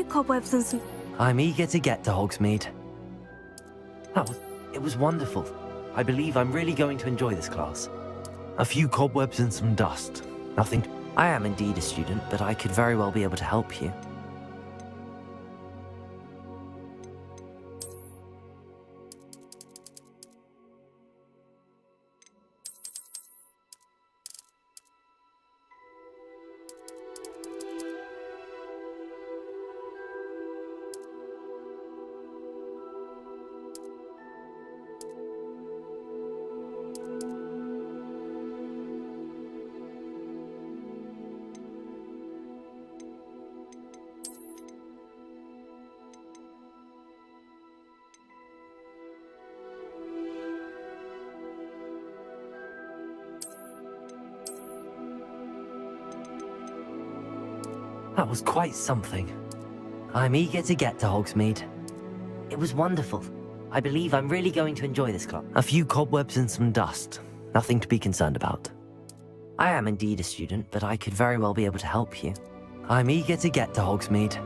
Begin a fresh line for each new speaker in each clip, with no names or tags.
few cobwebs and some...
I'm eager to get to Hogsmeade. It was wonderful. I believe I'm really going to enjoy this class. A few cobwebs and some dust. Nothing. I am indeed a student, but I could very well be able to help you. That was quite something. I'm eager to get to Hogsmeade. It was wonderful. I believe I'm really going to enjoy this class. A few cobwebs and some dust. Nothing to be concerned about. I am indeed a student, but I could very well be able to help you. I'm eager to get to Hogsmeade.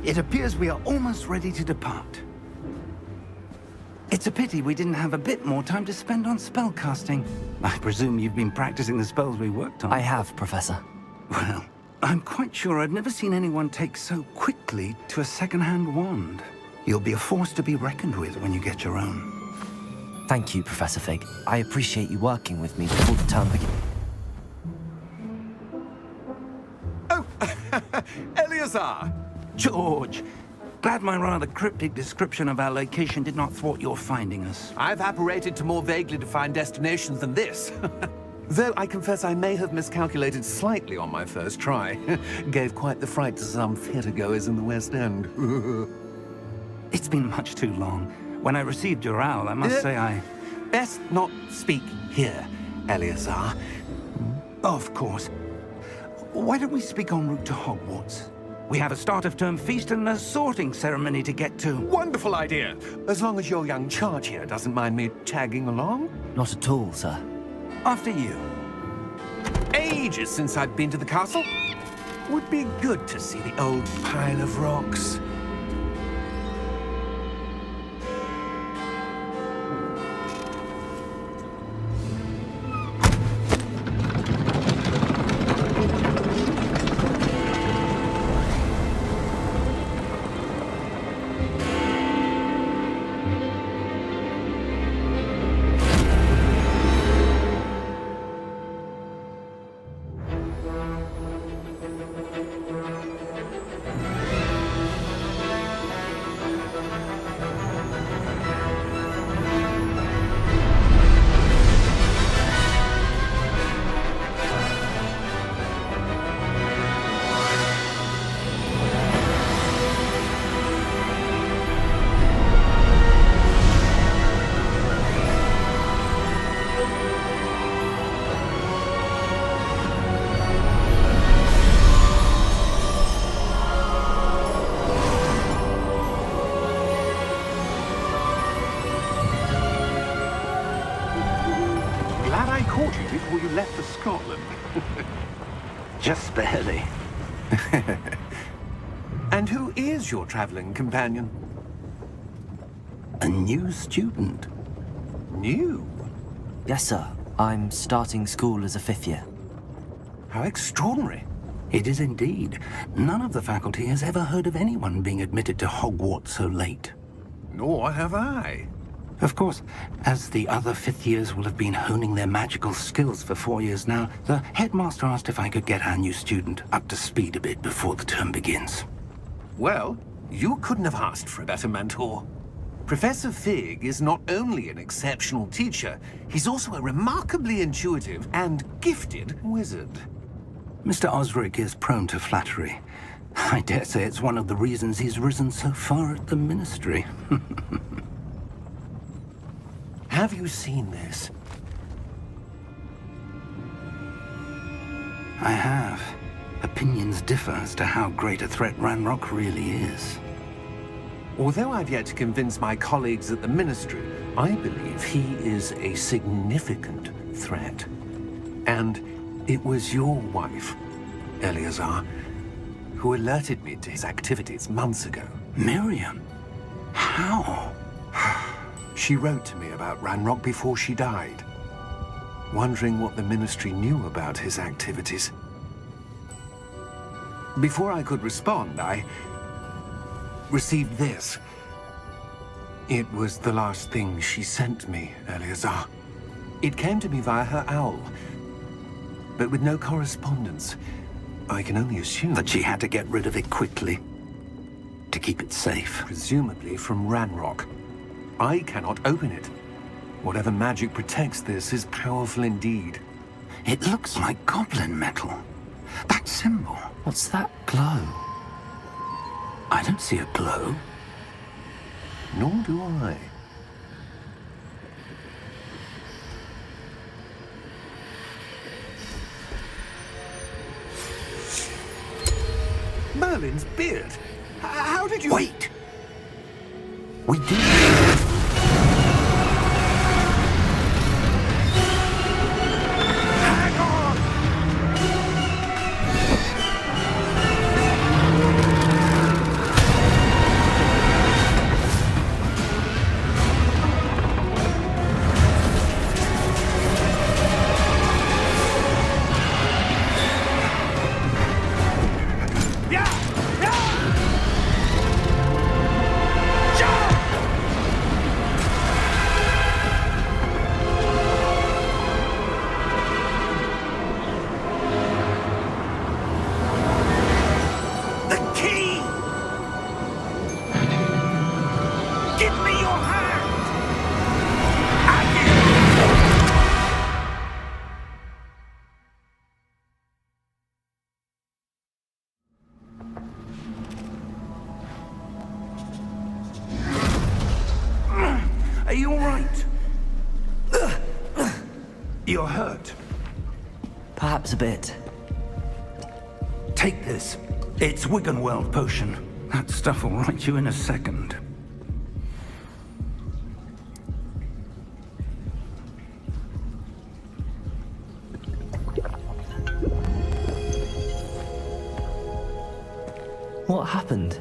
It appears we are almost ready to depart. It's a pity we didn't have a bit more time to spend on spellcasting. I presume you've been practicing the spells we worked on.
I have, Professor.
Well, I'm quite sure I've never seen anyone take so quickly to a second-hand wand. You'll be a force to be reckoned with when you get your own.
Thank you, Professor Fig. I appreciate you working with me before the term begins.
Oh, Eleazar!
George! Glad my rather cryptic description of our location did not thwart your finding us.
I've apparated to more vaguely defined destinations than this. Though I confess I may have miscalculated slightly on my first try. Gave quite the fright to some theatergoers in the West End.
It's been much too long. When I received your owl, I must say I...
Best not speak here, Eleazar.
Of course. Why don't we speak en route to Hogwarts? We have a start-of-term feast and a sorting ceremony to get to.
Wonderful idea! As long as your young charge here doesn't mind me tagging along.
Not at all, sir.
After you.
Ages since I've been to the castle. Would be good to see the old pile of rocks. Before you left for Scotland.
Just barely.
And who is your traveling companion?
A new student.
New?
Yes, sir. I'm starting school as a 5th year.
How extraordinary.
It is indeed. None of the faculty has ever heard of anyone being admitted to Hogwarts so late.
Nor have I.
Of course, as the other 5th years will have been honing their magical skills for 4 years now, the headmaster asked if I could get our new student up to speed a bit before the term begins.
Well, you couldn't have asked for a better mentor. Professor Fig is not only an exceptional teacher, he's also a remarkably intuitive and gifted wizard.
Mr. Osric is prone to flattery. I dare say it's one of the reasons he's risen so far at the Ministry.
Have you seen this?
I have. Opinions differ as to how great a threat Ranrock really is.
Although I've yet to convince my colleagues at the Ministry, I believe he is a significant threat. And it was your wife, Eleazar, who alerted me to his activities months ago.
Miriam? How?
She wrote to me about Ranrock before she died, wondering what the Ministry knew about his activities. Before I could respond, I received this. It was the last thing she sent me, Eleazar. It came to me via her owl, but with no correspondence. I can only assume
That she had to get rid of it quickly, to keep it safe.
presumably from Ranrock. I cannot open it. Whatever magic protects this is powerful indeed.
It looks like goblin metal. That symbol.
What's that glow?
I don't see a glow.
Nor do I. Merlin's beard. How did you...
Wait! We did.
Hang on!
You're hurt.
Perhaps a bit.
Take this. It's Wiggenweld potion. That stuff will right you in a second.
What happened?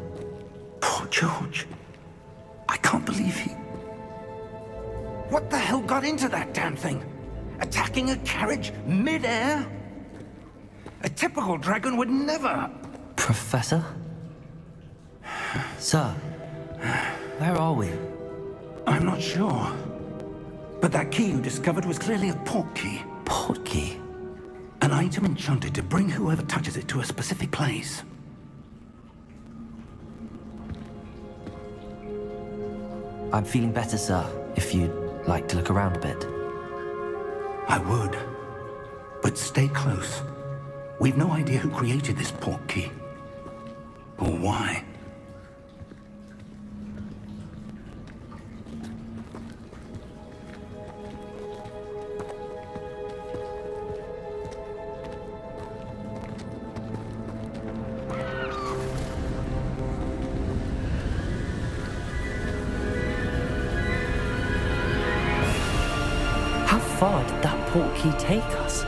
Poor George. I can't believe he... What the hell got into that damn thing? Attacking a carriage mid-air? A typical dragon would never...
Professor? Sir, where are we?
I'm not sure. But that key you discovered was clearly a port key.
Port key?
An item enchanted to bring whoever touches it to a specific place.
I'm feeling better, sir, if you'd like to look around a bit.
I would. But stay close. We've no idea who created this port key. Or why.
How far did that port key take us?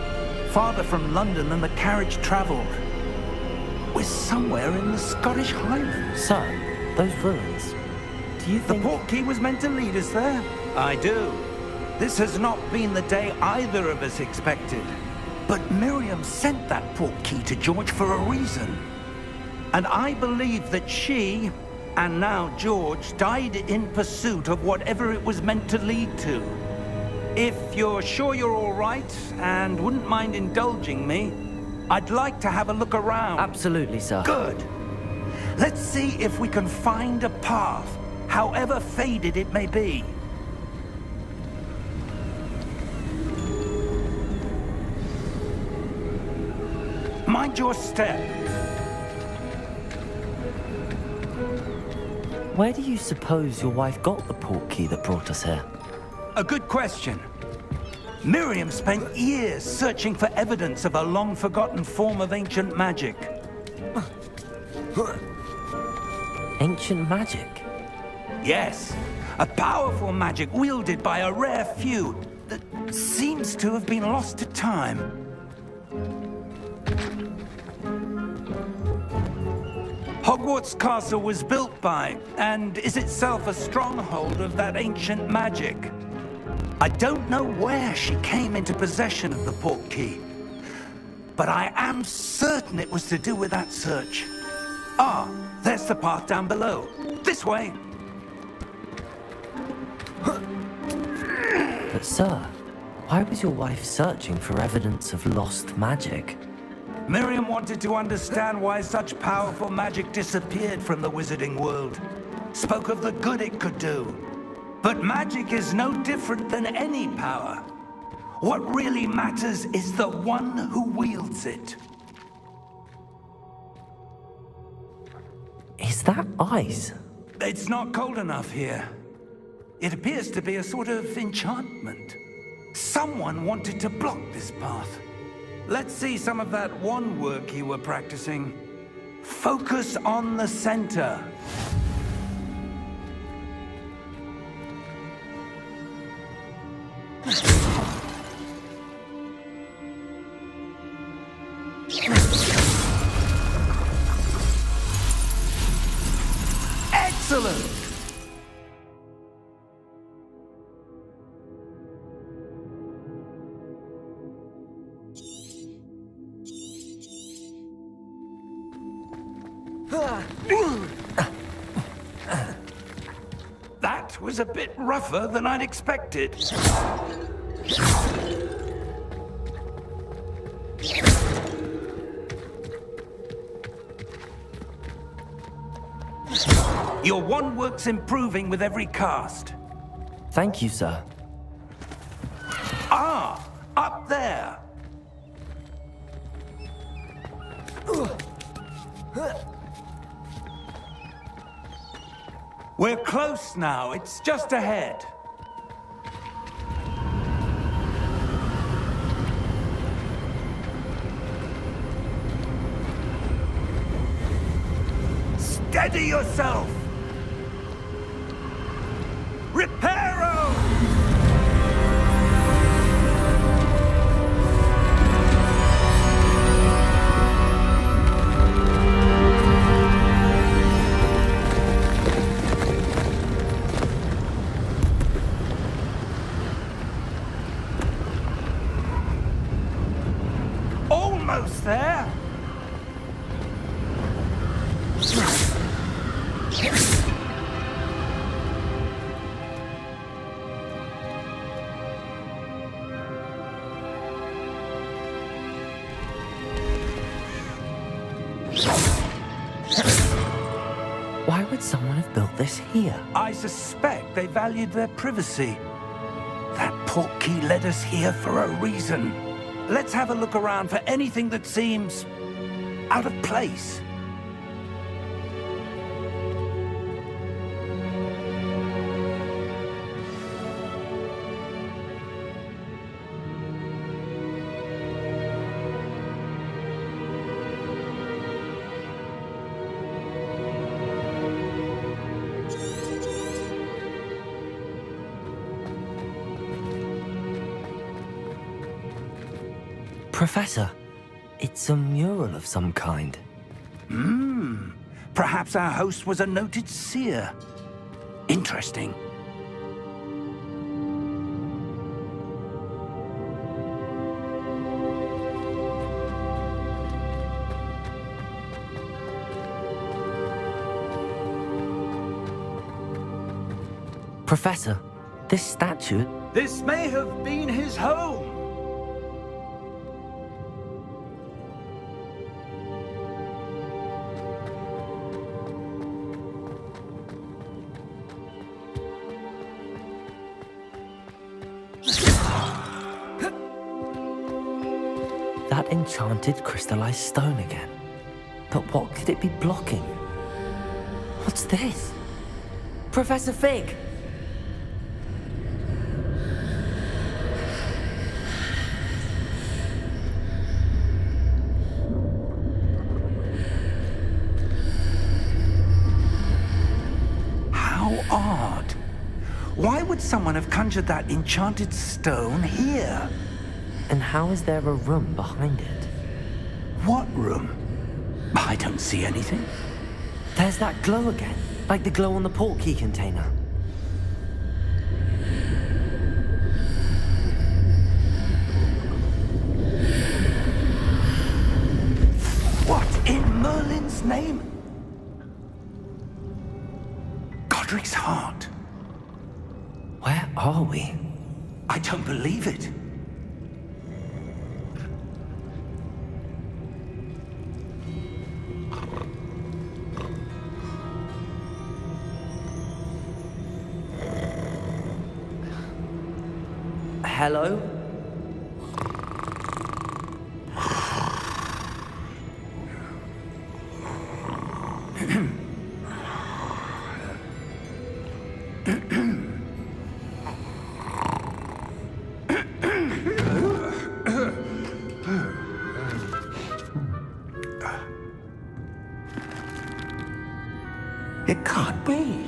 Farther from London than the carriage traveled. We're somewhere in the Scottish Highlands.
Sir, those ruins. Do you
The
think...
port key was meant to lead us there? I do. This has not been the day either of us expected. But Miriam sent that port key to George for a reason. And I believe that she, and now George, died in pursuit of whatever it was meant to lead to. If you're sure you're all right and wouldn't mind indulging me, I'd like to have a look around.
Absolutely, sir.
Good. Let's see if we can find a path, however faded it may be. Mind your step.
Where do you suppose your wife got the port key that brought us here?
A good question. Miriam spent years searching for evidence of a long-forgotten form of ancient magic.
Ancient magic?
Yes, a powerful magic wielded by a rare few that seems to have been lost to time. Hogwarts Castle was built by, and is itself a stronghold of that ancient magic. I don't know where she came into possession of the port key, but I am certain it was to do with that search. Ah, there's the path down below. This way.
But sir, why was your wife searching for evidence of lost magic?
Miriam wanted to understand why such powerful magic disappeared from the wizarding world. Spoke of the good it could do. But magic is no different than any power. What really matters is the one who wields it.
Is that ice?
It's not cold enough here. It appears to be a sort of enchantment. Someone wanted to block this path. Let's see some of that wand work you were practicing. Focus on the center. Excellent! That was a bit rougher than I'd expected. Your wand work's improving with every cast.
Thank you, sir.
Ah, up there. We're close now. It's just ahead. Steady yourself! Reparo! Almost there!
Why would someone have built this here?
I suspect they valued their privacy. That portkey led us here for a reason. Let's have a look around for anything that seems out of place.
Professor, it's a mural of some kind.
Perhaps our host was a noted seer. Interesting.
Professor, this statue...
This may have been his home.
That enchanted crystallized stone again. But what could it be blocking? What's this? Professor Fig!
How odd. Why would someone have conjured that enchanted stone here?
And how is there a room behind it?
What room? I don't see anything.
There's that glow again, like the glow on the portkey container.
What in Merlin's name? Godric's heart.
Where are we?
I don't believe it.
Hello?
It can't be.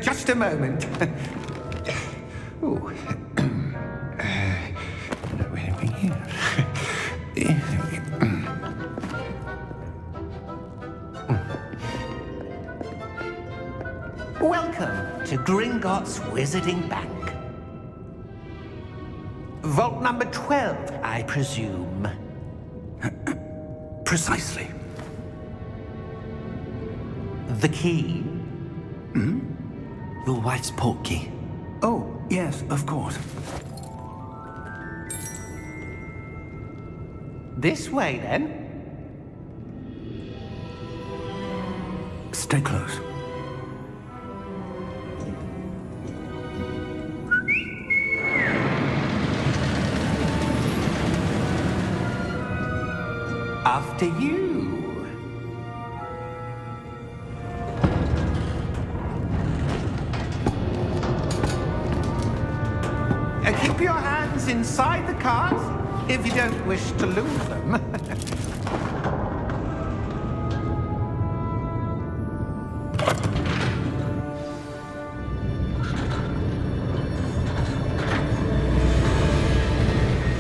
Just a moment. Ooh. Welcome to Gringotts Wizarding Bank. Vault number 12, I presume.
Precisely.
The key?
Your wife's portkey.
Oh, yes, of course.
This way, then.
Stay close.
After you. Keep your hands inside the cart. if you don't wish to lose them.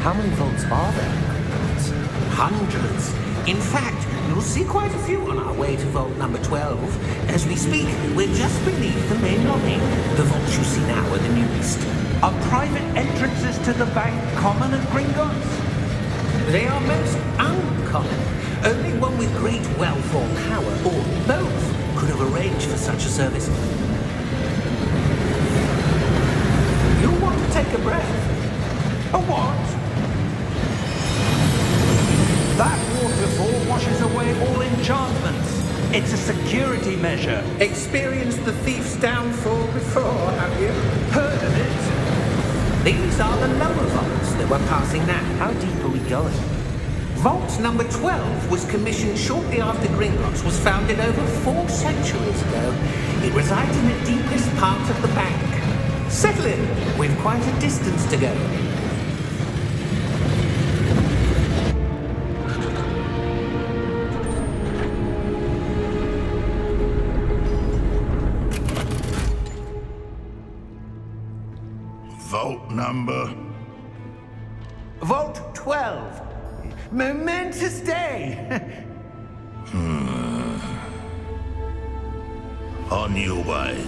How many vaults are there?
Hundreds. In fact, you'll see quite a few on our way to vault number 12. As we speak, we're just beneath the main lobby. The vaults you see now are the newest.
Are private entrances to the bank common at Gringotts?
They are most uncommon. Only one with great wealth or power, or both, could have arranged for such a service. You'll want to take a breath.
A what? That waterfall washes away all enchantments. It's a security measure.
Experienced the thief's downfall before, have you?
Heard of it?
These are the lower vaults that we're passing now.
How deep are we going?
Vault number 12 was commissioned shortly after Gringotts was founded over 4 centuries ago. It resides in the deepest part of the bank. Settle in. We've quite a distance to go.
Vault number?
Vault 12. Momentous day.
On your way.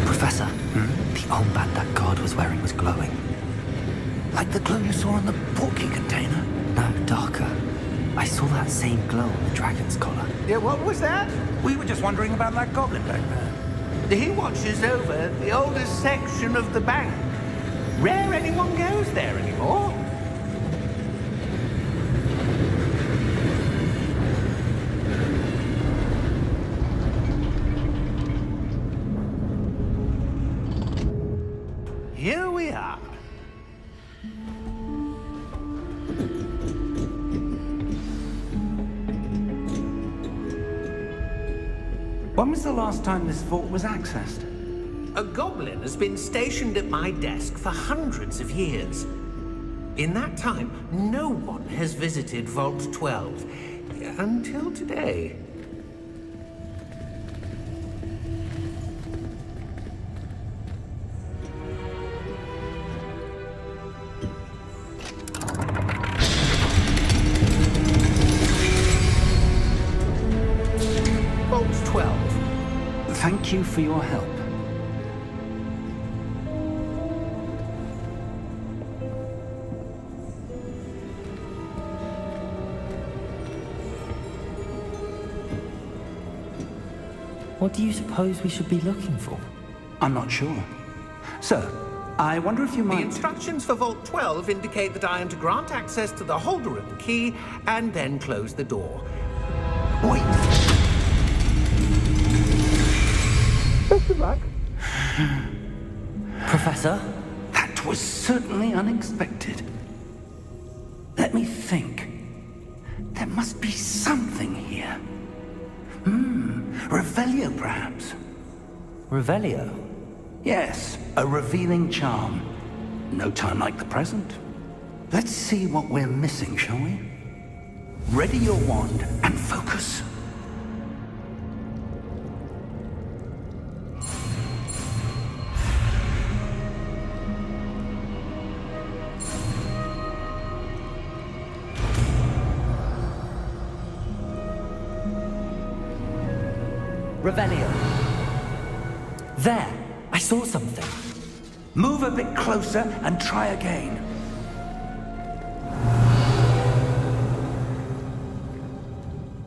Professor, the armband that guard was wearing was glowing.
Like the glow you saw in the portkey container?
No, darker. I saw that same glow on the dragon's collar.
Yeah, what was that? We were just wondering about that goblin back there.
He watches over the oldest section of the bank. Rare anyone goes there anymore.
Here we are. When was the last time this vault was accessed?
A goblin has been stationed at my desk for hundreds of years. In that time, no one has visited Vault 12. Until today. Vault 12.
Thank you for your help.
What do you suppose we should be looking for?
I'm not sure. Sir, I wonder if you
The
might...
instructions for Vault 12 indicate that I am to grant access to the holder of the key and then close the door.
Wait!
Best of luck.
Professor?
That was certainly unexpected. Let me think. There must be something here. Revelio, perhaps.
Revelio?
Yes, a revealing charm. No time like the present. Let's see what we're missing, shall we? Ready your wand and focus.
Revelio. There! I saw something.
Move a bit closer and try again.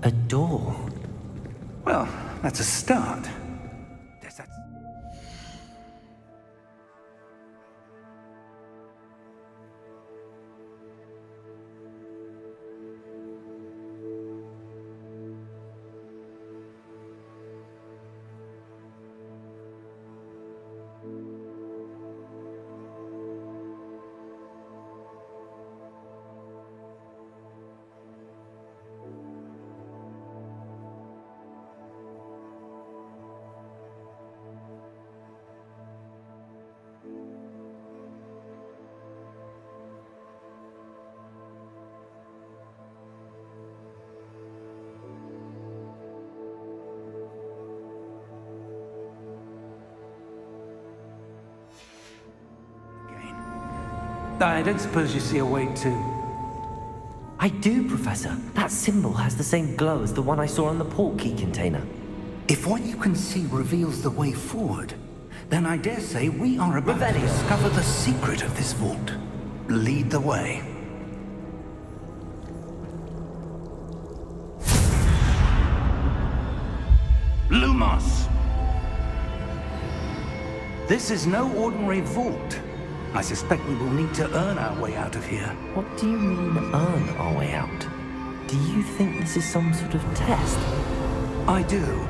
A door.
Well, that's a start. Yes, that's... I don't suppose you see a way to...
I do, Professor. That symbol has the same glow as the one I saw on the port key container.
If what you can see reveals the way forward, then I dare say we are about to discover the secret of this vault. Lead the way. Lumos! This is no ordinary vault. I suspect we will need to earn our way out of here.
What do you mean, earn our way out? Do you think this is some sort of test?
I do.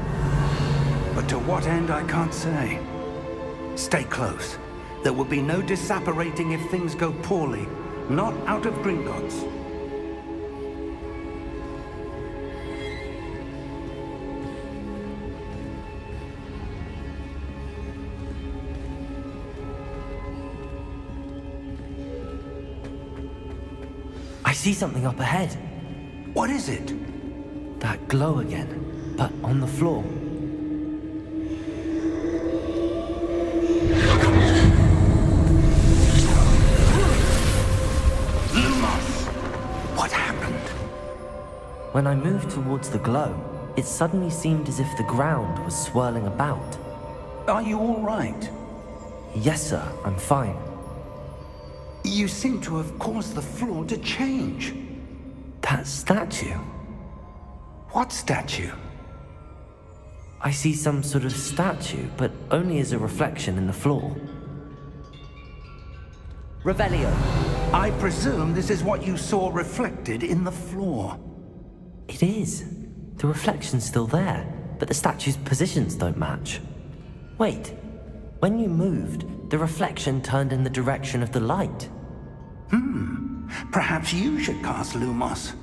But to what end, I can't say. Stay close. There will be no disapparating if things go poorly. Not out of Gringotts.
I see something up ahead.
What is it?
That glow again, but on the floor.
Lumos! What happened?
When I moved towards the glow, it suddenly seemed as if the ground was swirling about.
Are you all right?
Yes, sir, I'm fine.
You seem to have caused the floor to change.
That statue?
What statue?
I see some sort of statue, but only as a reflection in the floor. Revelio.
I presume this is what you saw reflected in the floor.
It is. The reflection's still there, but the statue's positions don't match. Wait. When you moved, the reflection turned in the direction of the light.
Perhaps you should cast Lumos.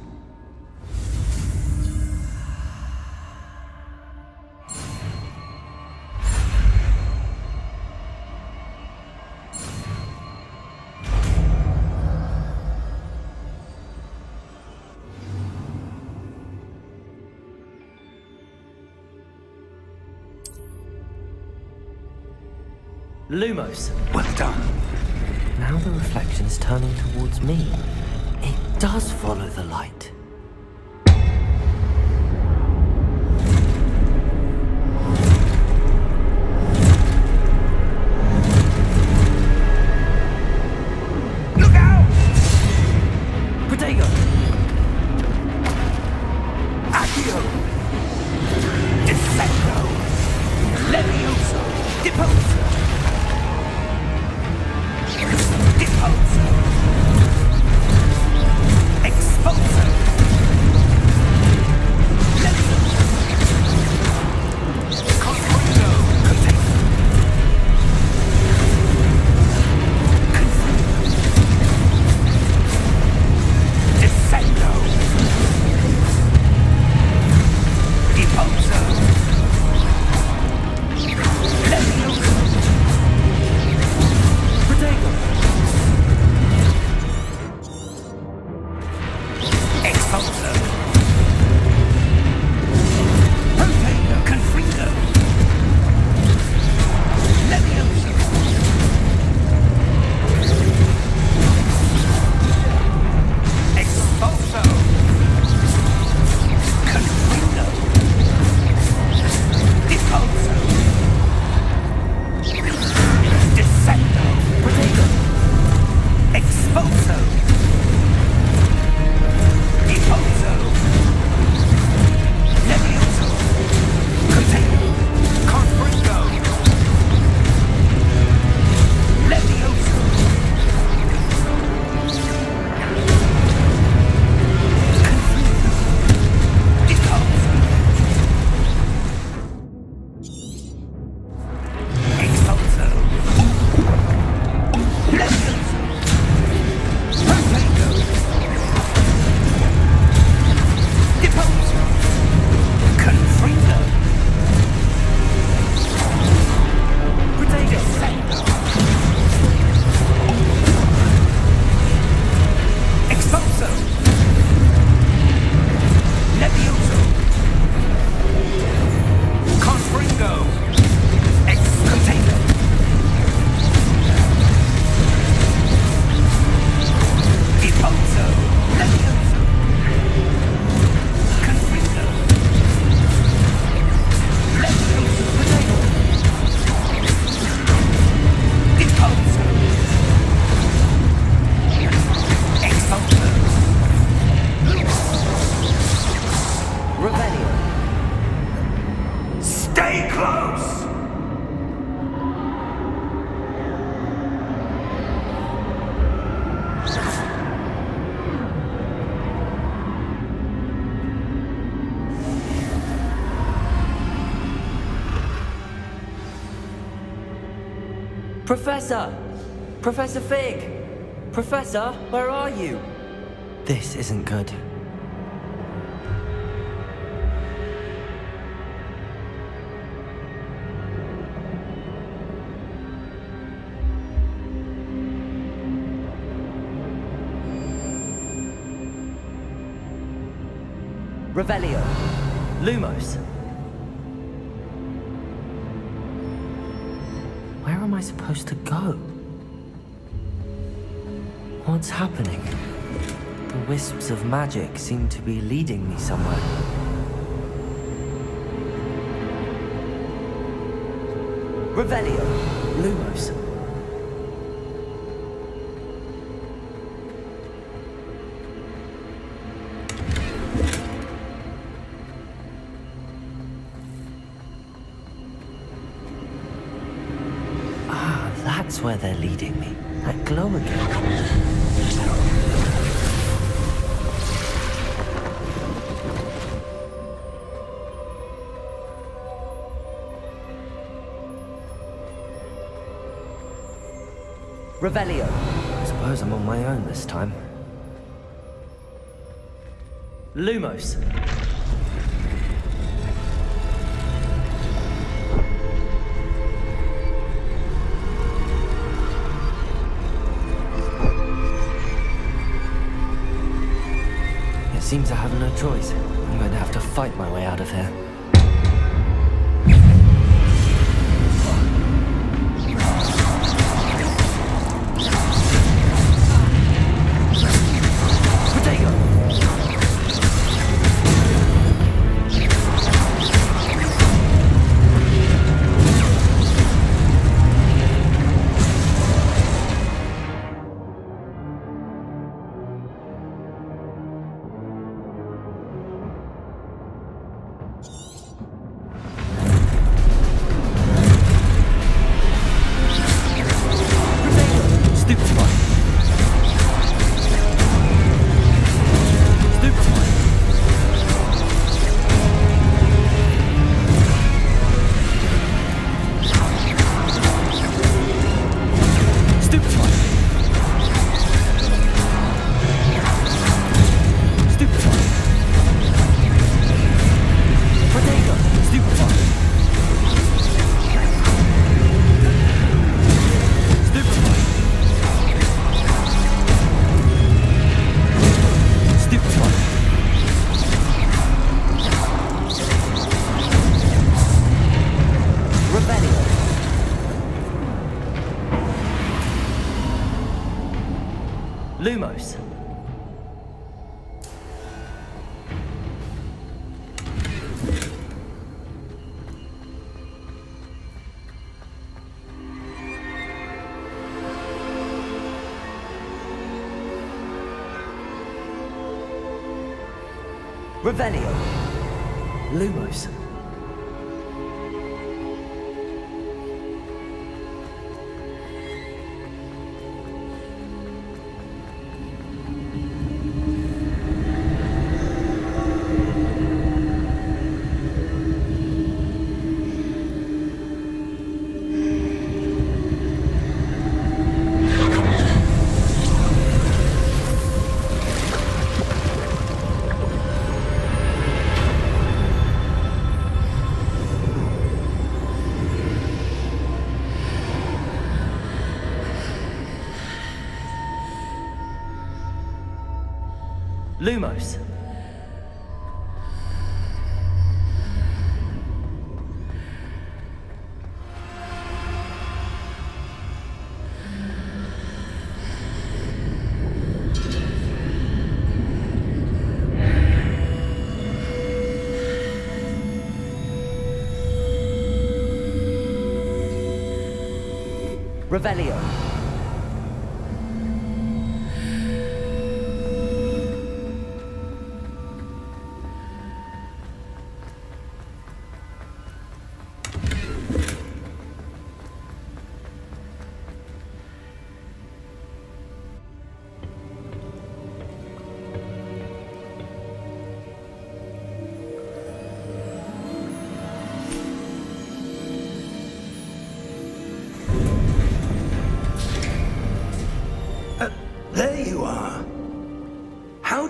Lumos.
Well done.
Now the reflection is turning towards me. It does follow the light.
Look out!
Protego!
Accio! Defendo! Levioso! Deposo! Deposo! Exposo! Conquero! Container! Descendo! Deposo! Levioso! Lumos!
Professor! Professor Fig! Professor, where are you? This isn't good. Revelio. Lumos. Where am I supposed to go? What's happening? The wisps of magic seem to be leading me somewhere. Revelio. Lumos. That's where they're leading me. That glow again. Revelio. I suppose I'm on my own this time. Lumos. Seems I have no choice. I'm going to have to fight my way out of here. Lumos. Revelio. Lumos. Lumos. Revelio.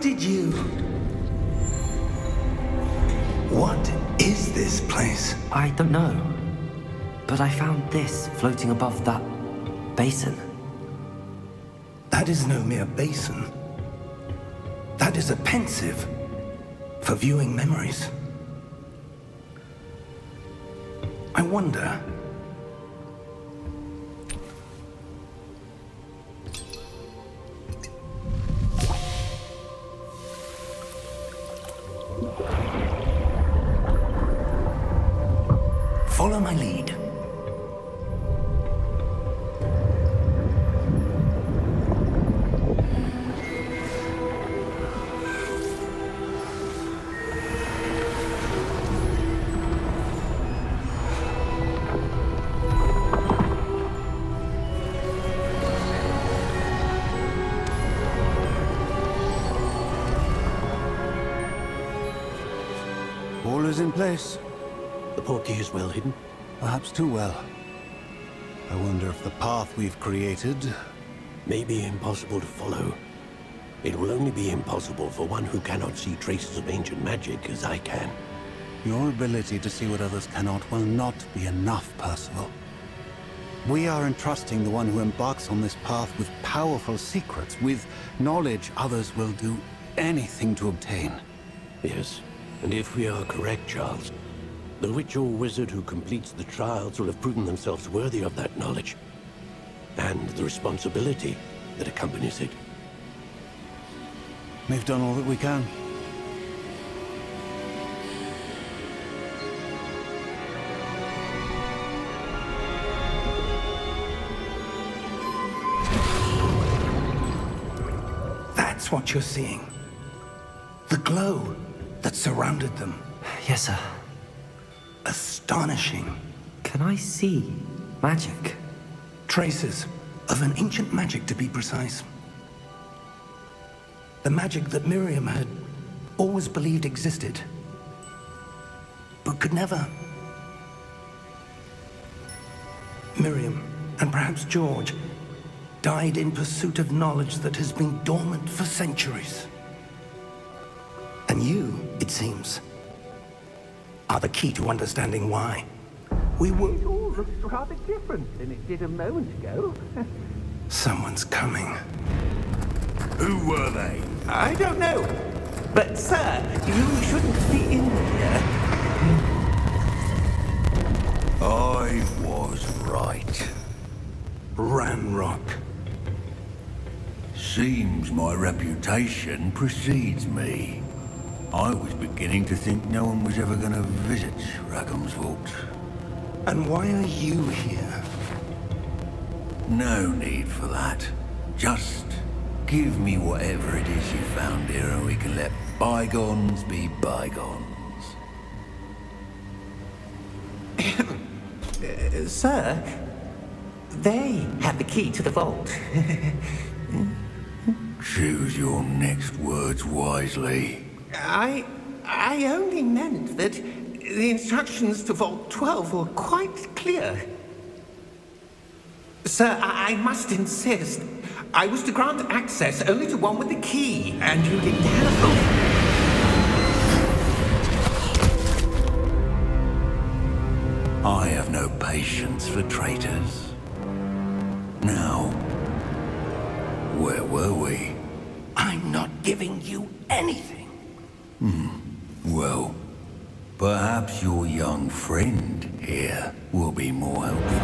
did you... What is this place?
I don't know. But I found this floating above that basin.
That is no mere basin. That is a pensive for viewing memories. I wonder... Follow my lead.
All is in place.
The portkey is well hidden.
Perhaps too well. I wonder if the path we've created...
May be impossible to follow. It will only be impossible for one who cannot see traces of ancient magic as I can.
Your ability to see what others cannot will not be enough, Percival. We are entrusting the one who embarks on this path with powerful secrets, with knowledge others will do anything to obtain.
Yes, and if we are correct, Charles, the witch or wizard who completes the trials will have proven themselves worthy of that knowledge, and the responsibility that accompanies it.
We've done all that we can.
That's what you're seeing. The glow that surrounded them.
Yes, sir.
Astonishing.
Can I see magic?
Traces of an ancient magic, to be precise. The magic that Miriam had always believed existed, but could never. Miriam, and perhaps George, died in pursuit of knowledge that has been dormant for centuries. And you, it seems, are the key to understanding why. We were...
It all looks rather different than it did a moment ago.
Someone's coming.
Who were they?
I don't know. But, sir, you shouldn't be in here.
I was right.
Ramrock.
Seems my reputation precedes me. I was beginning to think no one was ever going to visit Rackham's vault.
And why are you here?
No need for that. Just give me whatever it is you found here and we can let bygones be bygones.
Sir, they have the key to the vault.
Choose your next words wisely.
I only meant that the instructions to Vault 12 were quite clear. Sir, I must insist. I was to grant access only to one with the key, and you didn't have them.
I have no patience for traitors. Now, where were we?
I'm not giving you anything.
Well, perhaps your young friend here will be more helpful.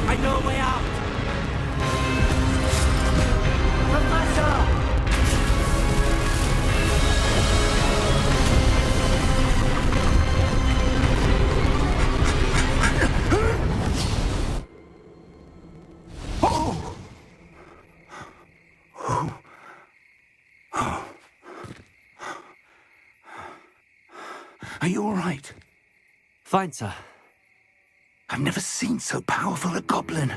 I know a way out! Professor!
Are you all right?
Fine, sir.
I've never seen so powerful a goblin.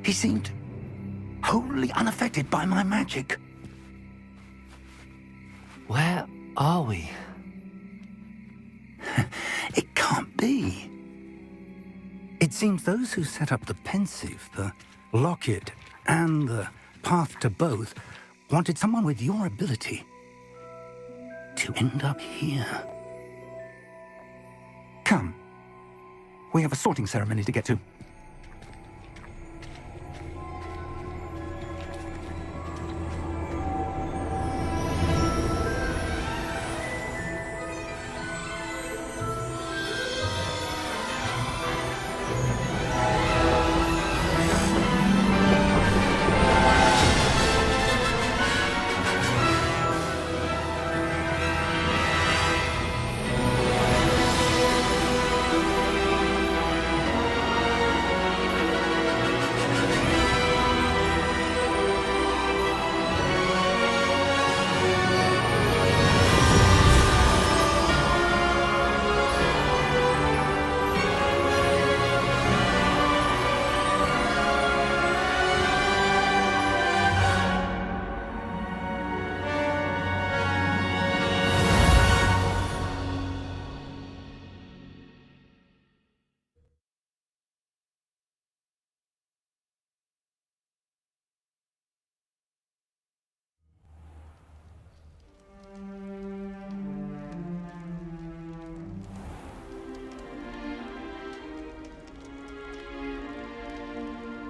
He seemed wholly unaffected by my magic.
Where are we?
It can't be. It seems those who set up the pensive, the locket, and the path to both wanted someone with your ability to end up here. Come. We have a sorting ceremony to get to.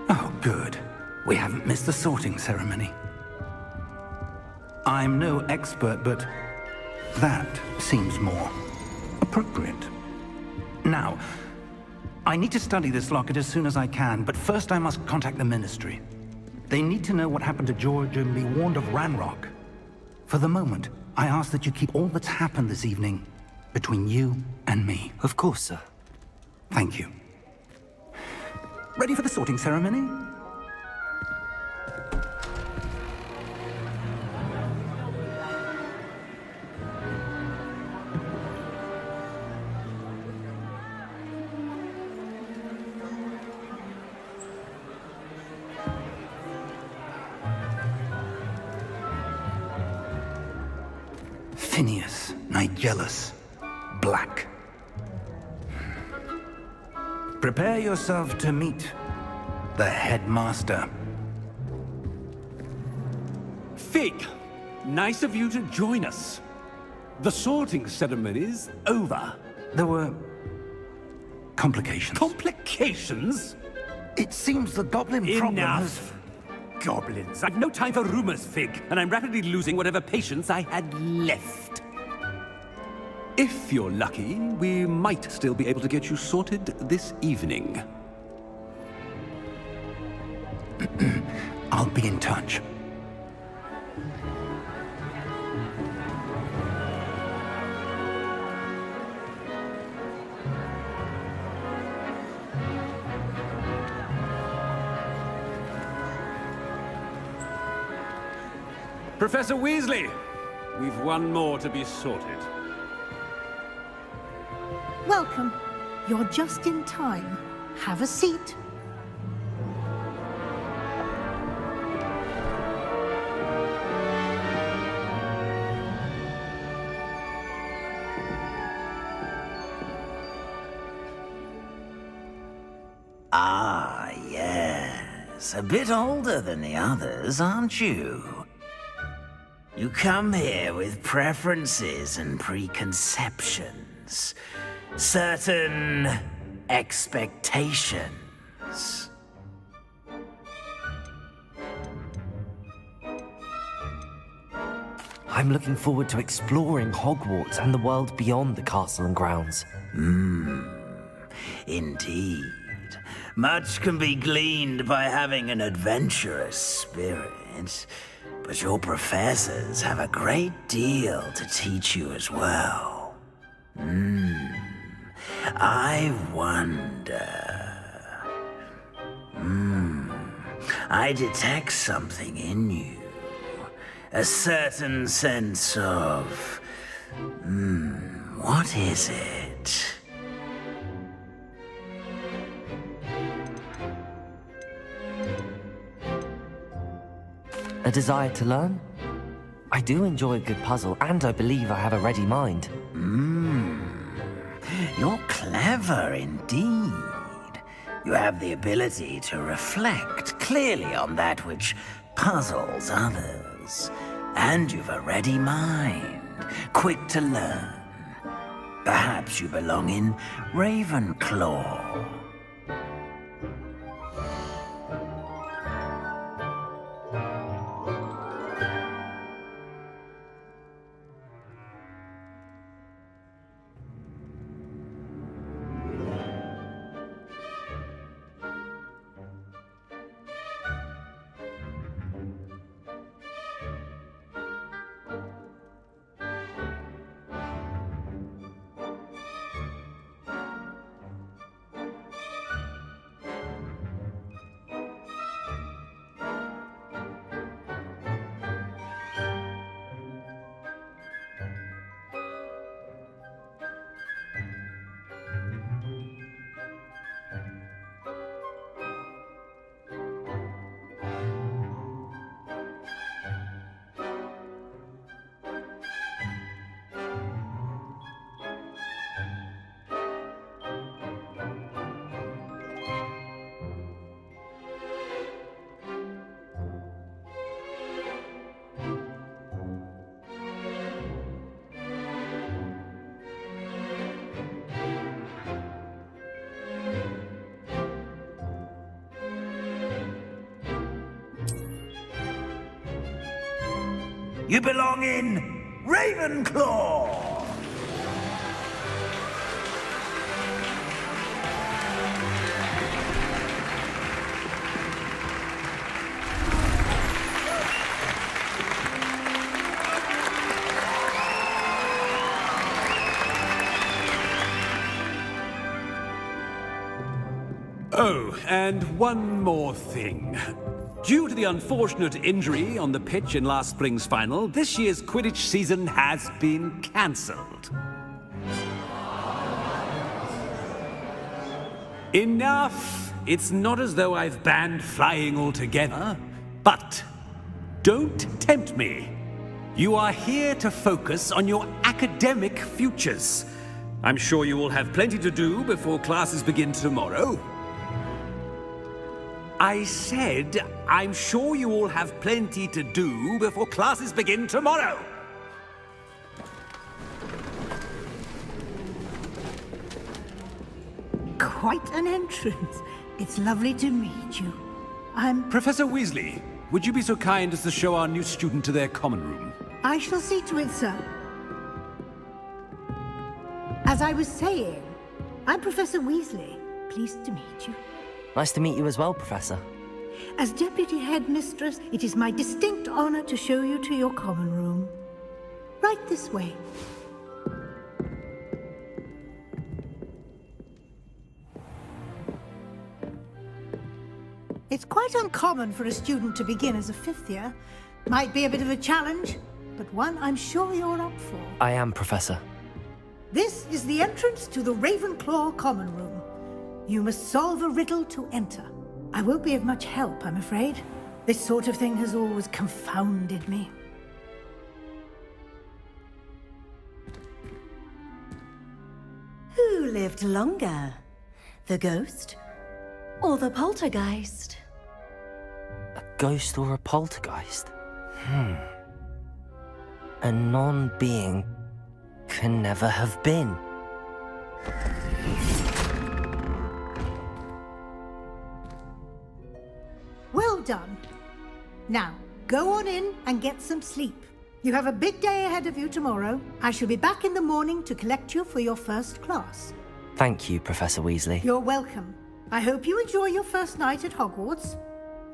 Oh, good. We haven't missed the sorting ceremony. I'm no expert, but that seems more appropriate. Now, I need to study this locket as soon as I can, but first I must contact the Ministry. They need to know what happened to George and be warned of Ranrock. For the moment, I ask that you keep all that's happened this evening between you and me.
Of course, sir.
Thank you. Ready for the sorting ceremony? Phineas, Nigellus, Black. Prepare yourself to meet the headmaster.
Fig, nice of you to join us. The sorting ceremony's over.
There were complications.
Complications?
It seems the goblin problem has...
Enough. Goblins. I've no time for rumors, Fig, and I'm rapidly losing whatever patience I had left. If you're lucky, we might still be able to get you sorted this evening.
I'll be in touch.
Professor Weasley, we've one more to be sorted.
Welcome. You're just in time. Have a seat.
Ah, yes. A bit older than the others, aren't you? You come here with preferences and preconceptions. Certain expectations.
I'm looking forward to exploring Hogwarts and the world beyond the castle and grounds.
Indeed. Much can be gleaned by having an adventurous spirit, but your professors have a great deal to teach you as well. I wonder... I detect something in you. A certain sense of... What is it?
A desire to learn? I do enjoy a good puzzle, and I believe I have a ready mind.
You're clever indeed. You have the ability to reflect clearly on that which puzzles others. And you've a ready mind, quick to learn. Perhaps you belong in Ravenclaw. You belong in Ravenclaw!
Oh, and one more thing. Due to the unfortunate injury on the pitch in last spring's final, this year's Quidditch season has been cancelled. Enough! It's not as though I've banned flying altogether, but don't tempt me. You are here to focus on your academic futures. I'm sure you will have plenty to do before classes begin tomorrow. I said, I'm sure you all have plenty to do before classes begin tomorrow.
Quite an entrance. It's lovely to meet you. I'm...
Professor Weasley, would you be so kind as to show our new student to their common room?
I shall see to it, sir. As I was saying, I'm Professor Weasley. Pleased to meet you.
Nice to meet you as well, Professor.
As Deputy Headmistress, it is my distinct honor to show you to your common room. Right this way. It's quite uncommon for a student to begin as a fifth year. Might be a bit of a challenge, but one I'm sure you're up for.
I am, Professor.
This is the entrance to the Ravenclaw common room. You must solve a riddle to enter. I won't be of much help, I'm afraid. This sort of thing has always confounded me.
Who lived longer? The ghost or the poltergeist?
A ghost or a poltergeist? A non-being can never have been.
Well done. Now, go on in and get some sleep. You have a big day ahead of you tomorrow. I shall be back in the morning to collect you for your first class.
Thank you, Professor Weasley.
You're welcome. I hope you enjoy your first night at Hogwarts.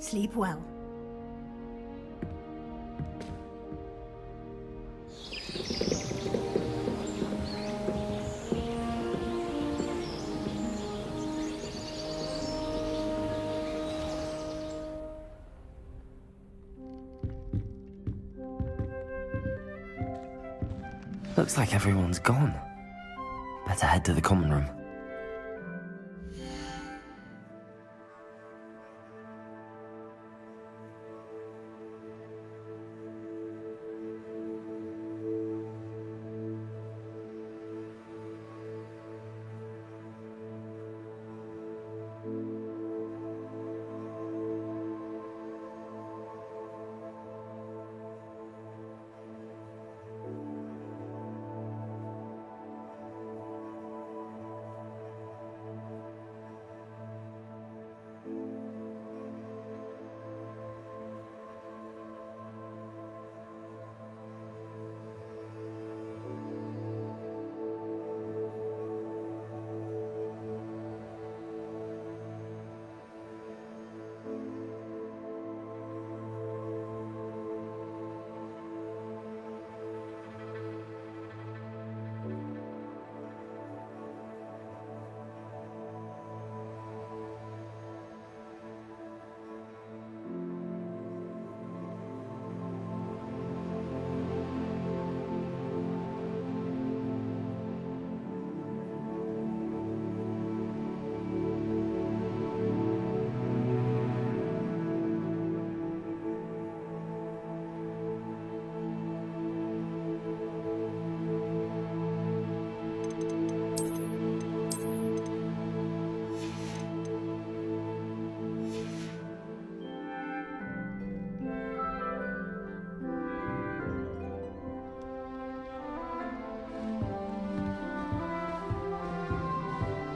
Sleep well.
Looks like everyone's gone. Better head to the common room.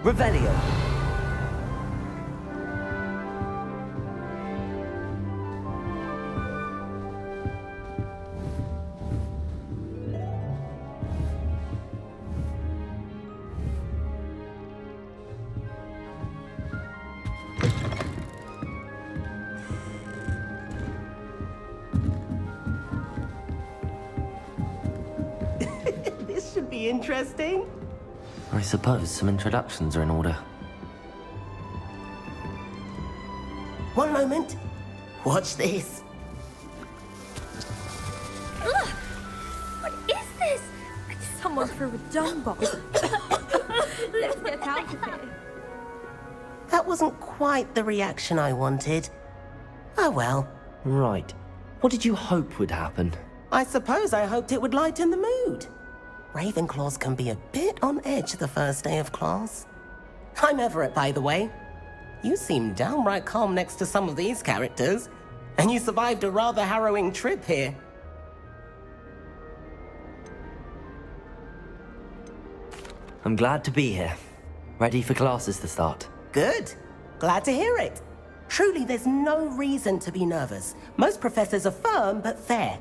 Revelio.
This should be interesting.
I suppose some introductions are in order.
One moment. Watch this.
Ugh! What is this? Someone threw a dung bomb. Let's get out of here.
That wasn't quite the reaction I wanted. Oh well.
Right. What did you hope would happen?
I suppose I hoped it would lighten the mood. Ravenclaws can be a bit on edge the first day of class. I'm Everett, by the way. You seem downright calm next to some of these characters, and you survived a rather harrowing trip here.
I'm glad to be here. Ready for classes to start.
Good. Glad to hear it. Truly, there's no reason to be nervous. Most professors are firm but fair.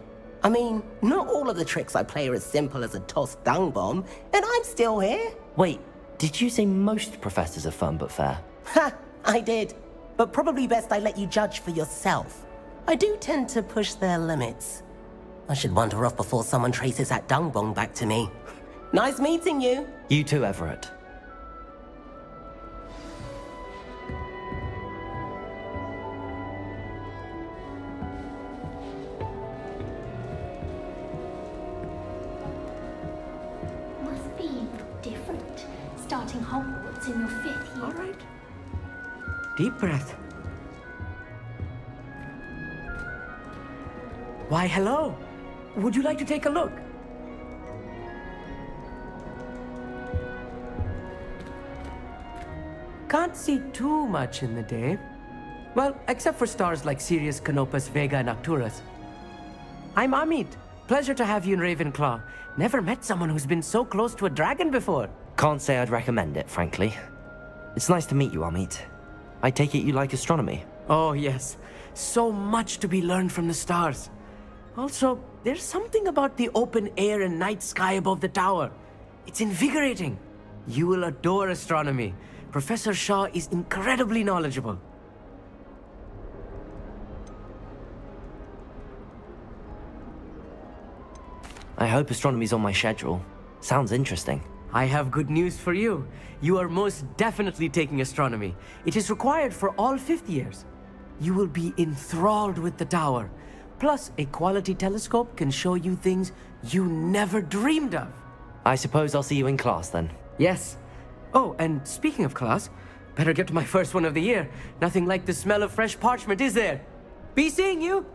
I mean, not all of the tricks I play are as simple as a tossed dung bomb, and I'm still here.
Wait, did you say most professors are fun but fair?
Ha! I did. But probably best I let you judge for yourself. I do tend to push their limits. I should wander off before someone traces that dung bomb back to me. Nice meeting you.
You too, Everett.
Must be different, starting Hogwarts in your 5th year.
All right. Deep breath. Why, hello. Would you like to take a look? Can't see too much in the day. Well, except for stars like Sirius, Canopus, Vega, and Arcturus. I'm Amit. Pleasure to have you in Ravenclaw. Never met someone who's been so close to a dragon before.
Can't say I'd recommend it, frankly. It's nice to meet you, Amit. I take it you like astronomy?
Oh, yes. So much to be learned from the stars. Also, there's something about the open air and night sky above the tower. It's invigorating. You will adore astronomy. Professor Shaw is incredibly knowledgeable.
I hope astronomy's on my schedule. Sounds interesting.
I have good news for you. You are most definitely taking astronomy. It is required for all 5th years. You will be enthralled with the tower. Plus, a quality telescope can show you things you never dreamed of.
I suppose I'll see you in class then.
Yes. Oh, and speaking of class, better get to my first one of the year. Nothing like the smell of fresh parchment, is there? Be seeing you!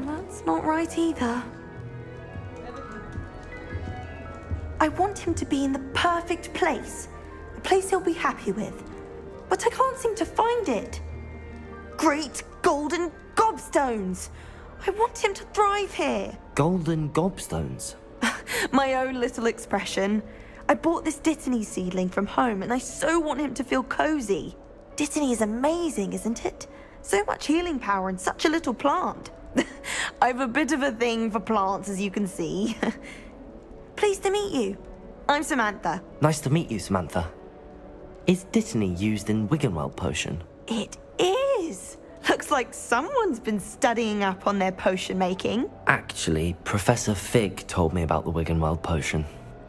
That's not right either. I want him to be in the perfect place. A place he'll be happy with. But I can't seem to find it. Great golden gobstones! I want him to thrive here.
Golden gobstones?
My own little expression. I bought this Dittany seedling from home and I so want him to feel cozy. Dittany is amazing, isn't it? So much healing power in such a little plant. I've a bit of a thing for plants, as you can see. Pleased to meet you. I'm Samantha.
Nice to meet you, Samantha. Is Dittany used in Wiggenweld potion?
It is. Looks like someone's been studying up on their potion making.
Actually, Professor Fig told me about the Wiggenweld potion.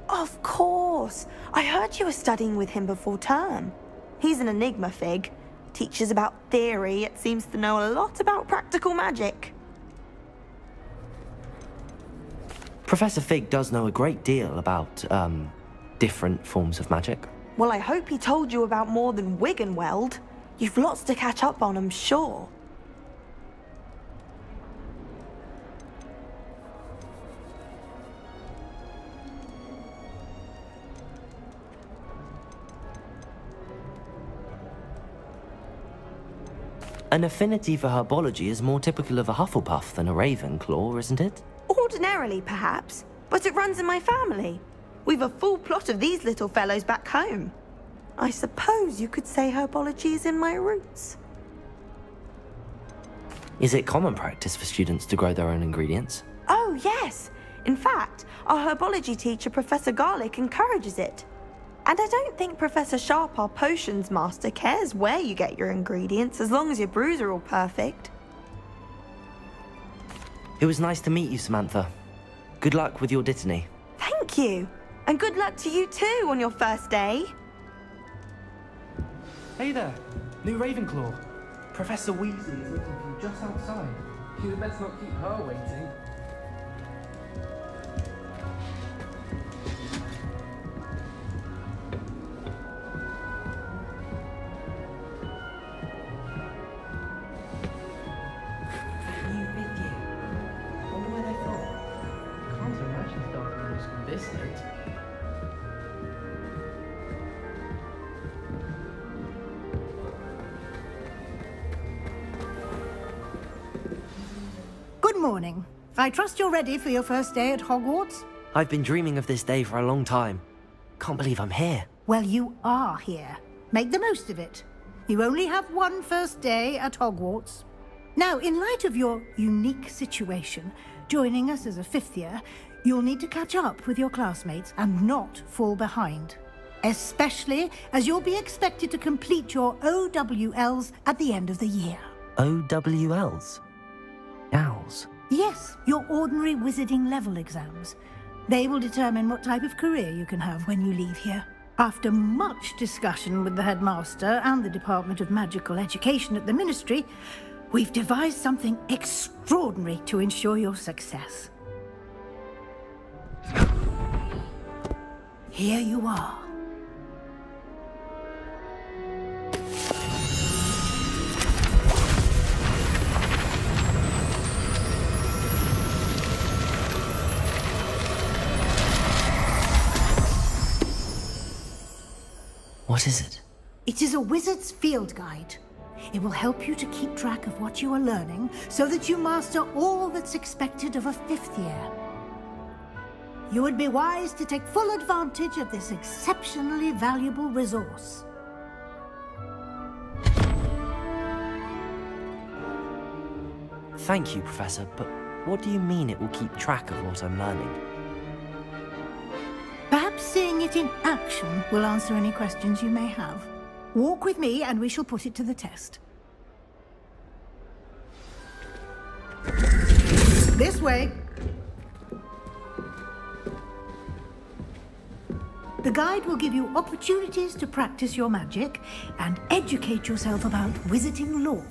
Of course. I heard you were studying with him before term. He's an enigma, Fig. Teaches about theory, yet seems to know a lot about practical magic.
Professor Fig does know a great deal about, different forms of magic.
Well, I hope he told you about more than Wiggenweld. You've lots to catch up on, I'm sure.
An affinity for herbology is more typical of a Hufflepuff than a Ravenclaw, isn't it?
Ordinarily, perhaps, but it runs in my family. We've a full plot of these little fellows back home. I suppose you could say herbology is in my roots.
Is it common practice for students to grow their own ingredients?
Oh, yes. In fact, our herbology teacher, Professor Garlick, encourages it. And I don't think Professor Sharp, our potions master, cares where you get your ingredients, as long as your brews are all perfect.
It was nice to meet you, Samantha. Good luck with your Dittany.
Thank you. And good luck to you too on your first day.
Hey there, new Ravenclaw. Professor Weasley is waiting for you just outside. You best not keep her waiting.
Good morning. I trust you're ready for your first day at Hogwarts?
I've been dreaming of this day for a long time. Can't believe I'm here.
Well, you are here. Make the most of it. You only have one first day at Hogwarts. Now, in light of your unique situation, joining us as a fifth year, you'll need to catch up with your classmates and not fall behind. Especially as you'll be expected to complete your OWLs at the end of the year.
OWLs? Owls?
Yes, your ordinary wizarding level exams. They will determine what type of career you can have when you leave here. After much discussion with the headmaster and the Department of Magical Education at the Ministry, we've devised something extraordinary to ensure your success. Here you are.
What is it?
It is a wizard's field guide. It will help you to keep track of what you are learning so that you master all that's expected of a fifth year. You would be wise to take full advantage of this exceptionally valuable resource.
Thank you, Professor, but what do you mean it will keep track of what I'm learning?
Perhaps seeing it in action will answer any questions you may have. Walk with me and we shall put it to the test. This way. The guide will give you opportunities to practice your magic and educate yourself about wizarding lore.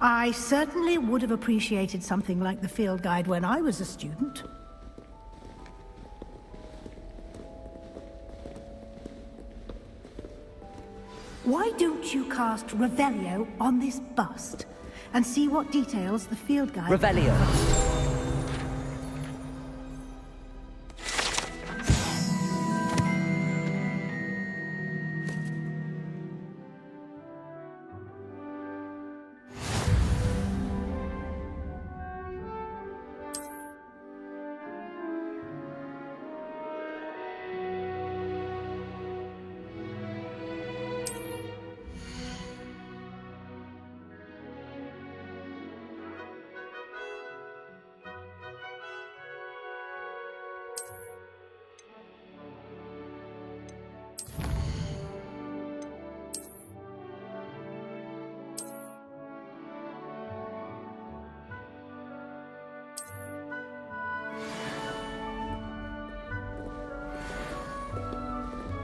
I certainly would have appreciated something like the field guide when I was a student. Why don't you cast Revelio on this bust and see what details the field guide...
Revelio.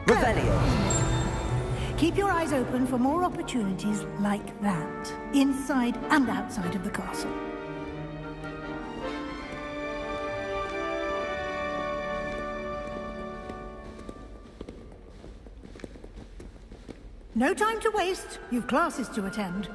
Revelio. Keep your eyes open for more opportunities like that, inside and outside of the castle. No time to waste. You've classes to attend.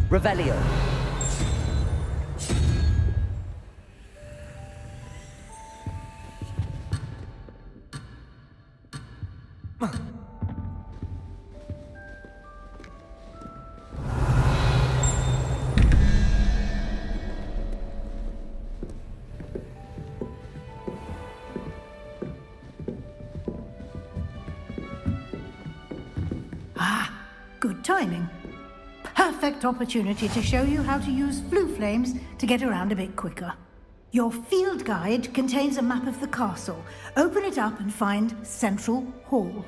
Revelio.
Good timing. Perfect opportunity to show you how to use flue flames to get around a bit quicker. Your field guide contains a map of the castle. Open it up and find Central Hall.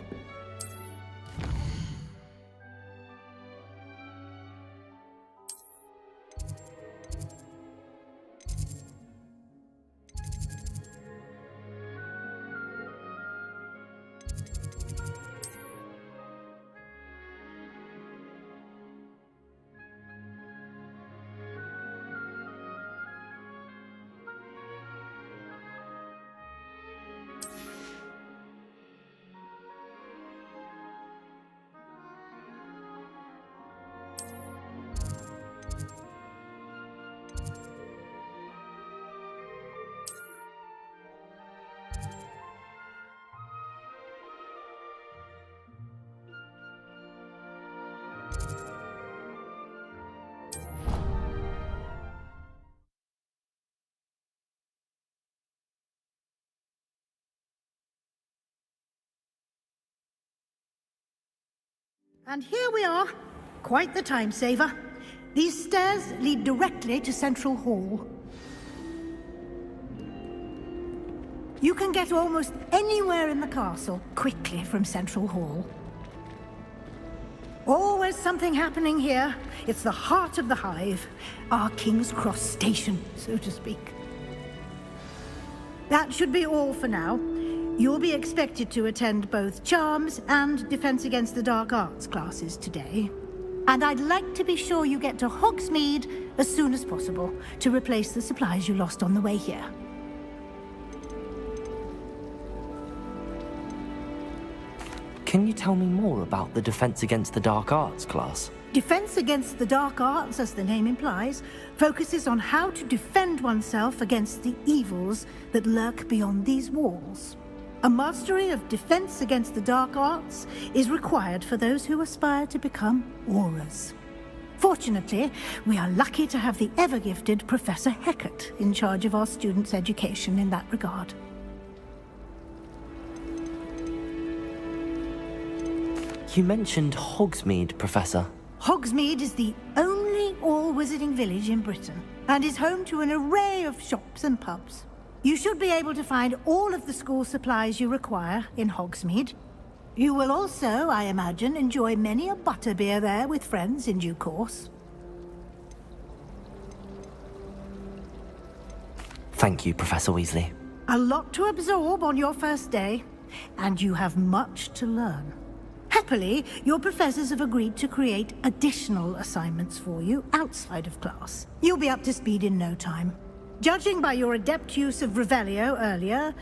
And here we are. Quite the time saver. These stairs lead directly to Central Hall. You can get almost anywhere in the castle quickly from Central Hall. Always something happening here. It's the heart of the hive. Our King's Cross station, so to speak. That should be all for now. You'll be expected to attend both Charms and Defense Against the Dark Arts classes today. And I'd like to be sure you get to Hogsmeade as soon as possible to replace the supplies you lost on the way here.
Can you tell me more about the Defense Against the Dark Arts class?
Defense Against the Dark Arts, as the name implies, focuses on how to defend oneself against the evils that lurk beyond these walls. A mastery of Defense Against the Dark Arts is required for those who aspire to become Aurors. Fortunately, we are lucky to have the ever-gifted Professor Hecat in charge of our students' education in that regard.
You mentioned Hogsmeade, Professor.
Hogsmeade is the only all-wizarding village in Britain, and is home to an array of shops and pubs. You should be able to find all of the school supplies you require in Hogsmeade. You will also, I imagine, enjoy many a butterbeer there with friends in due course.
Thank you, Professor Weasley.
A lot to absorb on your first day, and you have much to learn. Happily, your professors have agreed to create additional assignments for you outside of class. You'll be up to speed in no time. Judging by your adept use of Revelio earlier,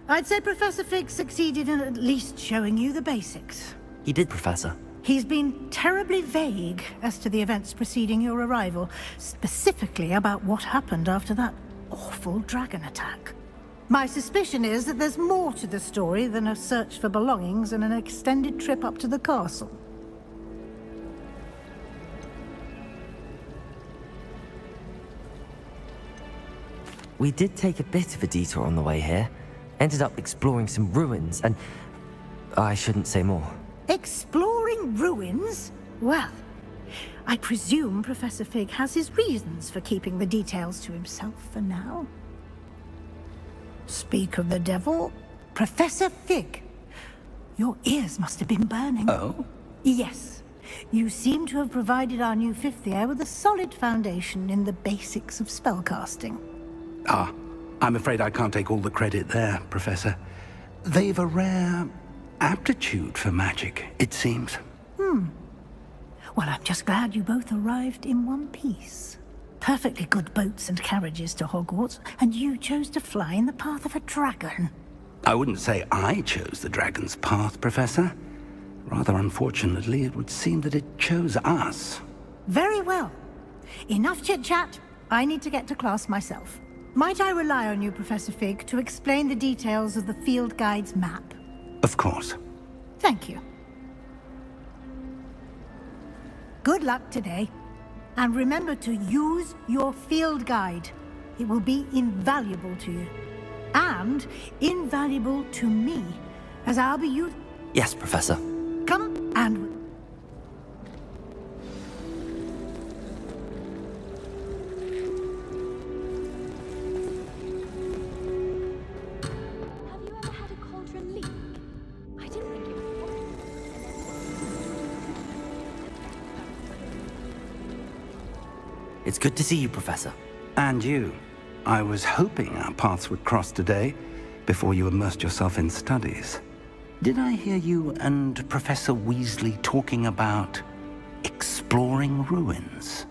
I'd say Professor Fig succeeded in at least showing you the basics.
He did, Professor.
He's been terribly vague as to the events preceding your arrival, specifically about what happened after that awful dragon attack. My suspicion is that there's more to the story than a search for belongings and an extended trip up to the castle.
We did take a bit of a detour on the way here. Ended up exploring some ruins, and I shouldn't say more.
Exploring ruins? Well, I presume Professor Fig has his reasons for keeping the details to himself for now. Speak of the devil, Professor Fig. Your ears must have been burning.
Oh?
Yes. You seem to have provided our new fifth year with a solid foundation in the basics of spellcasting.
Ah, I'm afraid I can't take all the credit there, Professor. They've a rare aptitude for magic, it seems.
Well, I'm just glad you both arrived in one piece. Perfectly good boats and carriages to Hogwarts, and you chose to fly in the path of a dragon.
I wouldn't say I chose the dragon's path, Professor. Rather unfortunately, it would seem that it chose us.
Very well. Enough chit-chat. I need to get to class myself. Might I rely on you, Professor Fig, to explain the details of the field guide's map?
Of course.
Thank you. Good luck today. And remember to use your field guide. It will be invaluable to you. And invaluable to me, as I'll be
Yes, Professor.
Come and...
Have you ever had a cauldron leak? I didn't think it was
It's good to see you, Professor.
And you. I was hoping our paths would cross today, before you immersed yourself in studies. Did I hear you and Professor Weasley talking about exploring ruins?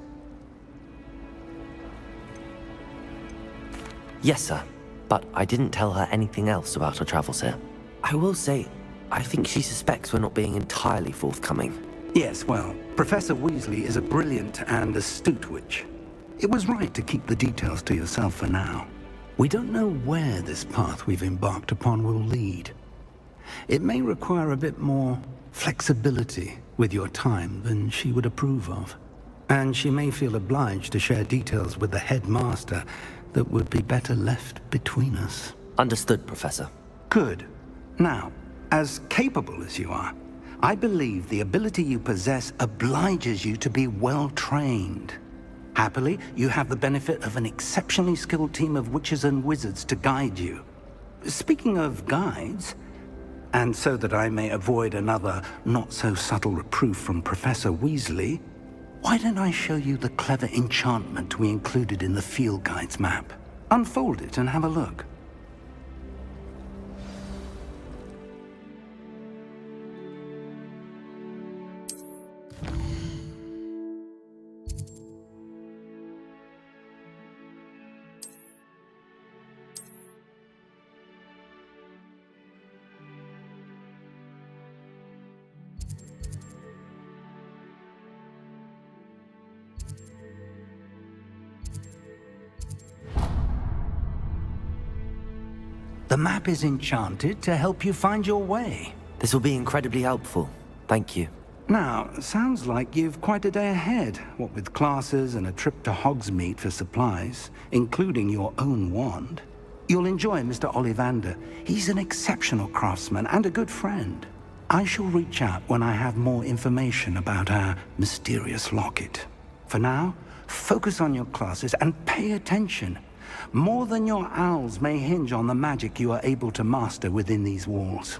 Yes, sir. But I didn't tell her anything else about her travels here. I will say, I think she suspects we're not being entirely forthcoming.
Yes, well, Professor Weasley is a brilliant and astute witch. It was right to keep the details to yourself for now. We don't know where this path we've embarked upon will lead. It may require a bit more flexibility with your time than she would approve of. And she may feel obliged to share details with the headmaster that would be better left between us.
Understood, Professor.
Good. Now, as capable as you are, I believe the ability you possess obliges you to be well-trained. Happily, you have the benefit of an exceptionally skilled team of witches and wizards to guide you. Speaking of guides, and so that I may avoid another not-so-subtle reproof from Professor Weasley, why don't I show you the clever enchantment we included in the field guide's map? Unfold it and have a look. The map is enchanted to help you find your way.
This will be incredibly helpful. Thank you.
Now, sounds like you've quite a day ahead, what with classes and a trip to Hogsmeade for supplies, including your own wand. You'll enjoy Mr. Ollivander. He's an exceptional craftsman and a good friend. I shall reach out when I have more information about our mysterious locket. For now, focus on your classes and pay attention. More than your owls may hinge on the magic you are able to master within these walls.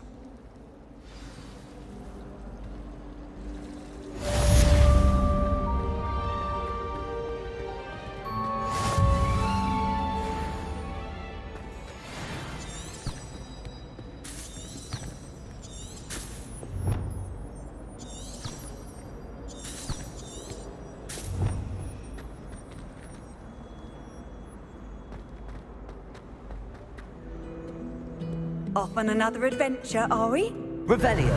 Off on another adventure, are we?
Revelio.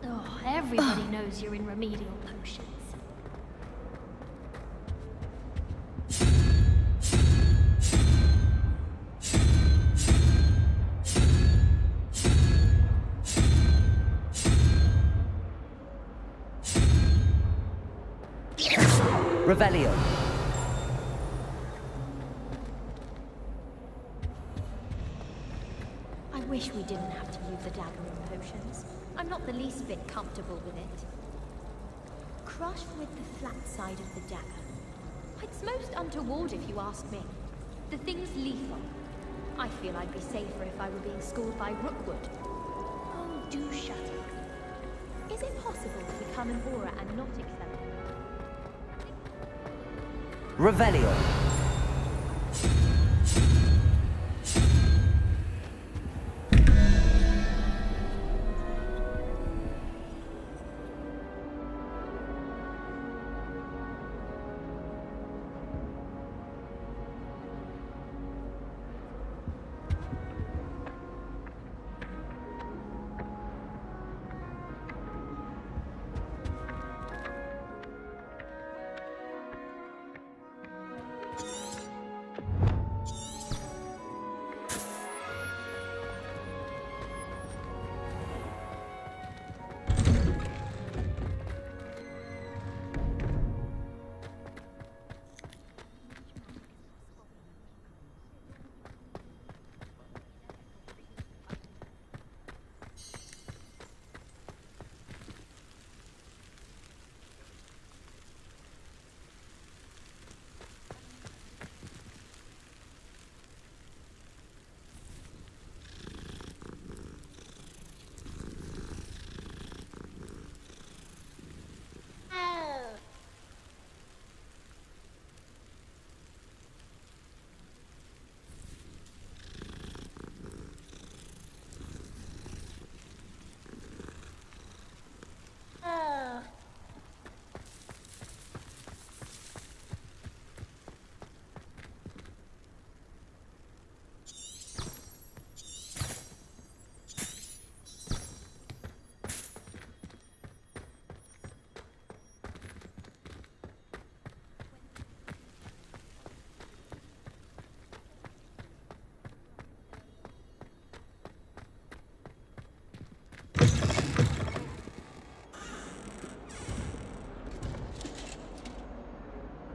Oh, everybody knows you're in remedial potions.
Revelio.
I wish we didn't have to use the dagger in potions. I'm not the least bit comfortable with it. Crushed with the flat side of the dagger. It's most untoward if you ask me. The thing's lethal. I feel I'd be safer if I were being schooled by Rookwood. Oh, do shut up. Is it possible to become an aura and not accept it?
Revelio.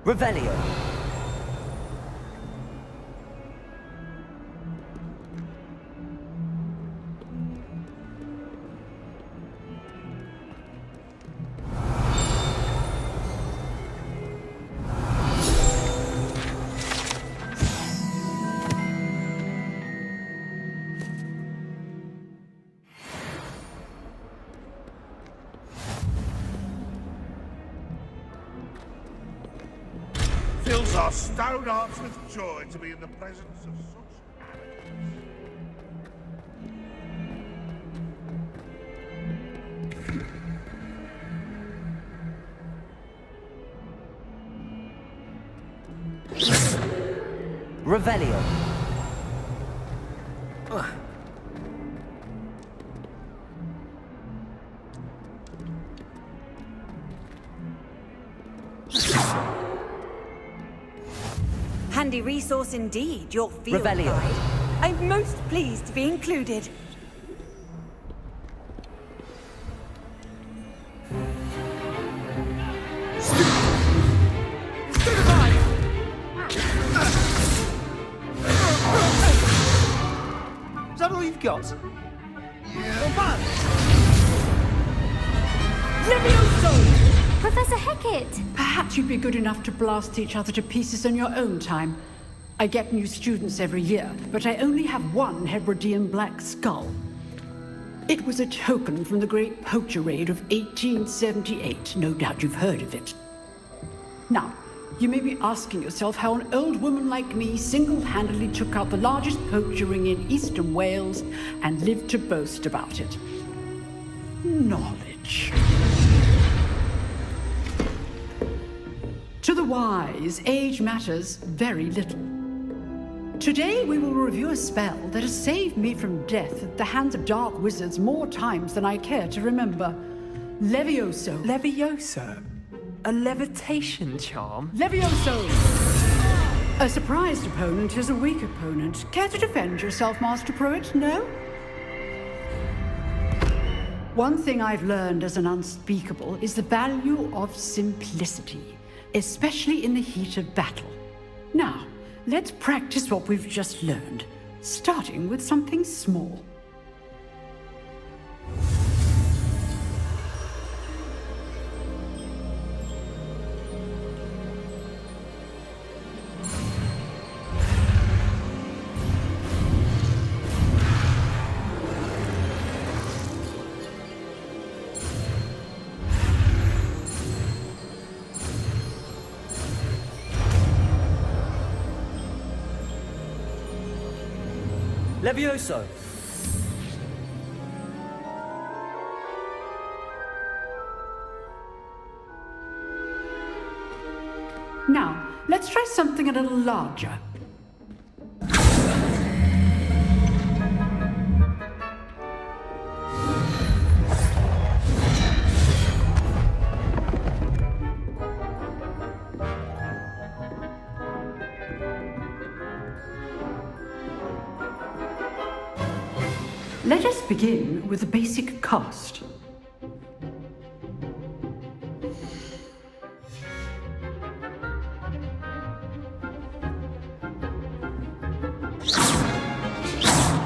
Revelio.
Fills our stout hearts with joy to be in the presence of such
Revelio.
handy resource indeed, your field
Revelio.
guide. I'm most pleased to be included.
Is that all you've got?
Levioso! Professor Hackett!
Perhaps you'd be good enough to blast each other to pieces in your own time. I get new students every year, but I only have one Hebridean black skull. It was a token from the Great Poacher Raid of 1878. No doubt you've heard of it. Now, you may be asking yourself how an old woman like me single-handedly took out the largest poacher ring in eastern Wales and lived to boast about it. Knowledge. To the wise, age matters very little. Today we will review a spell that has saved me from death at the hands of dark wizards more times than I care to remember. Levioso.
Levioso? A levitation charm?
Levioso! A surprised opponent is a weak opponent. Care to defend yourself, Master Pruitt? No? One thing I've learned as an unspeakable is the value of simplicity, especially in the heat of battle. Now, let's practice what we've just learned, starting with something small.
Levioso!
Now, let's try something a little larger. Let us begin with the basic cast.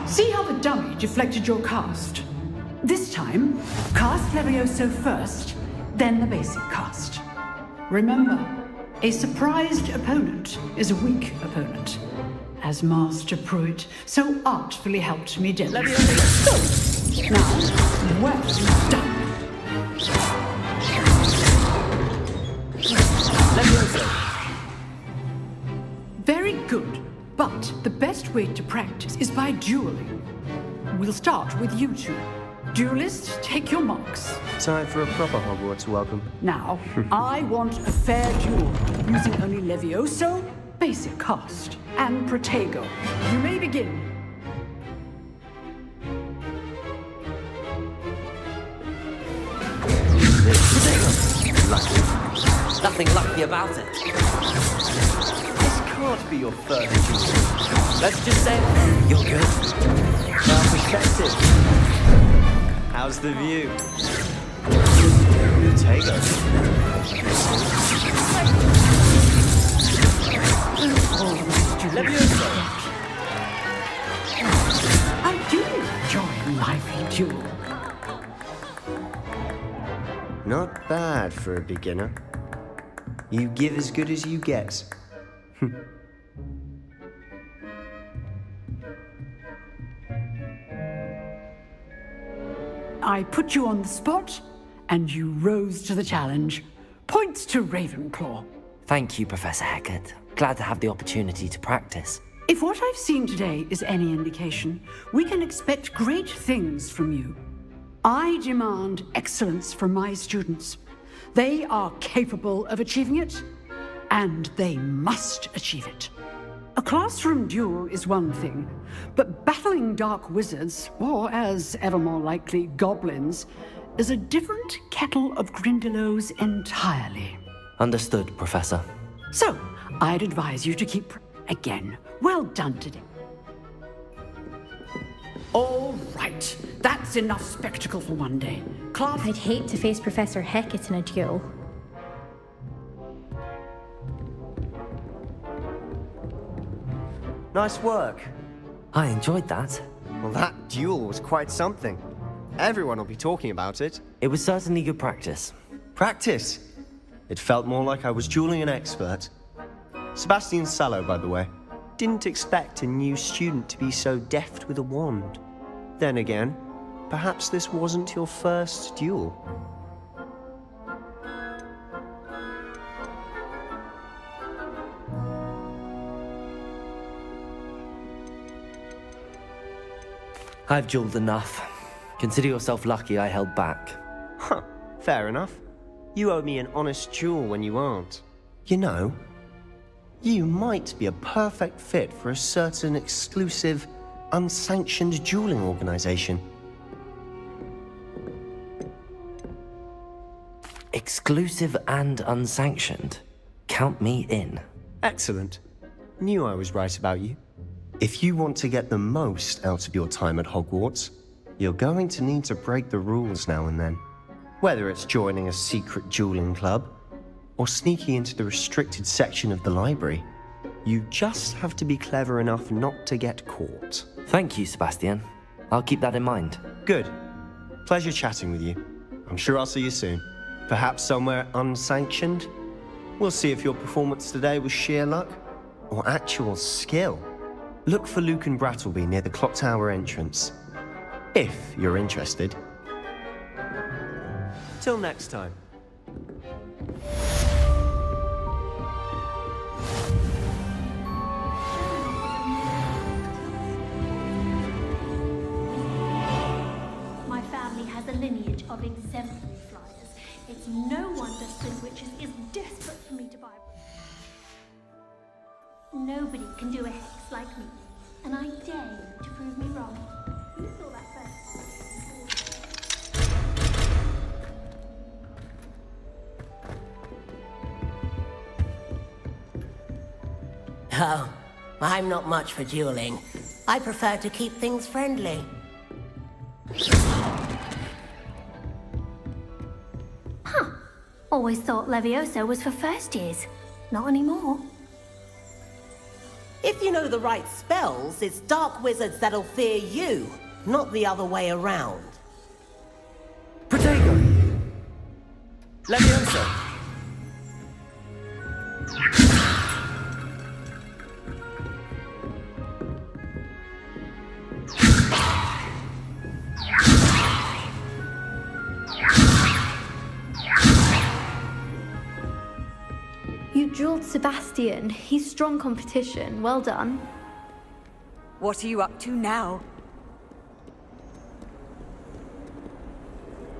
See how the dummy deflected your cast? This time, cast Levioso first, then the basic cast. Remember, a surprised opponent is a weak opponent, as Master Pruitt so artfully helped me demonstrate. Now, well done. Very good, but the best way to practice is by dueling. We'll start with you two. Duelists, take your marks.
Time for a proper Hogwarts welcome.
Now, I want a fair duel, using only Levioso, basic cast, and Protego. You may begin.
Lucky. Nothing lucky about it.
This can't be your first duel.
Let's just say you're good.
Now perspective. How's the view? Protego.
Levioso. I do enjoy a lively duel.
Not bad for a beginner. You give as good as you get.
I put you on the spot, and you rose to the challenge. Points to Ravenclaw.
Thank you, Professor Hackett. Glad to have the opportunity to practice.
If what I've seen today is any indication, we can expect great things from you. I demand excellence from my students. They are capable of achieving it, and they must achieve it. A classroom duel is one thing, but battling dark wizards, or as ever more likely, goblins, is a different kettle of Grindylows entirely.
Understood, Professor.
So, I'd advise you to keep Again, well done today. All right, that's enough spectacle for one day. Class...
I'd hate to face Professor Hecat in a duel.
Nice work.
I enjoyed that.
Well, that duel was quite something. Everyone will be talking about it.
It was certainly good practice.
Practice? It felt more like I was dueling an expert. Sebastian Sallow, by the way. Didn't expect a new student to be so deft with a wand. Then again, perhaps this wasn't your first duel.
I've dueled enough. Consider yourself lucky I held back.
Huh, fair enough. You owe me an honest duel when you aren't. You know, you might be a perfect fit for a certain exclusive, unsanctioned dueling organization.
Exclusive and unsanctioned. Count me in.
Excellent. Knew I was right about you. If you want to get the most out of your time at Hogwarts, you're going to need to break the rules now and then. Whether it's joining a secret dueling club, or sneaking into the restricted section of the library, you just have to be clever enough not to get caught.
Thank you, Sebastian. I'll keep that in mind.
Good. Pleasure chatting with you. I'm sure I'll see you soon. Perhaps somewhere unsanctioned? We'll see if your performance today was sheer luck, or actual skill. Look for Luke and Brattleby near the clock tower entrance. If you're interested. Till next time.
My family has a lineage of exemplary flyers. It's no wonder Witches is desperate for me to buy. Nobody can do a hex like me, and I dare you to prove me wrong. You saw that first.
Oh, I'm not much for dueling. I prefer to keep things friendly.
Huh. Always thought Levioso was for first years. Not anymore.
If you know the right spells, it's dark wizards that'll fear you, not the other way around.
Protego! Levioso!
You dueled Sebastian. He's strong competition. Well done.
What are you up to now?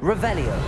Revelio.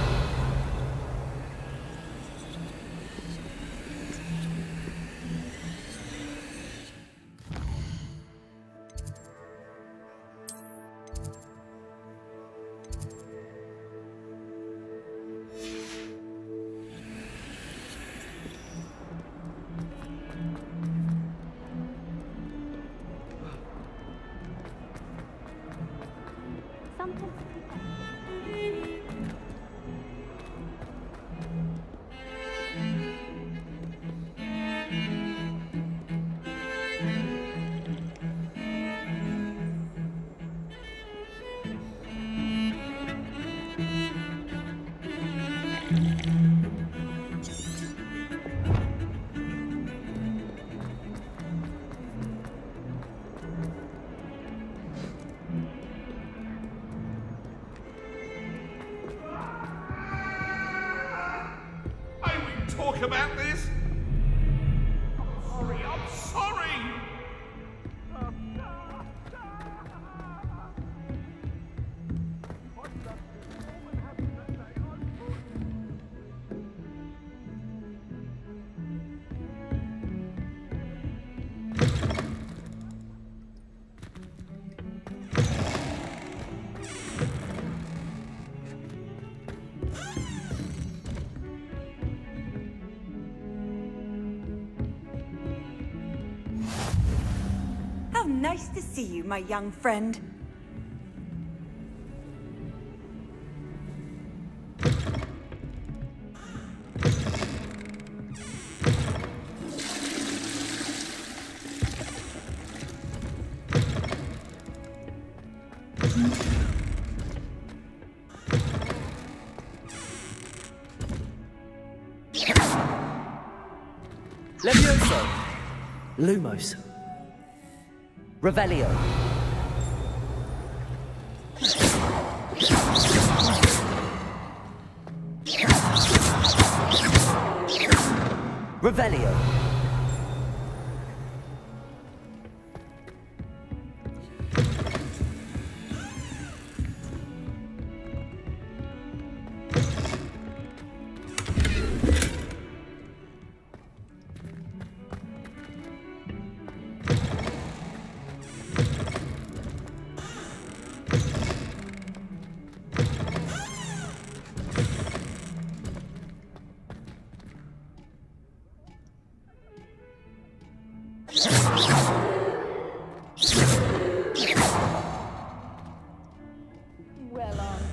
Talk about this? I'm sorry!
nice to see you, my young friend.
Levioso! Lumos. Revelio. Revelio.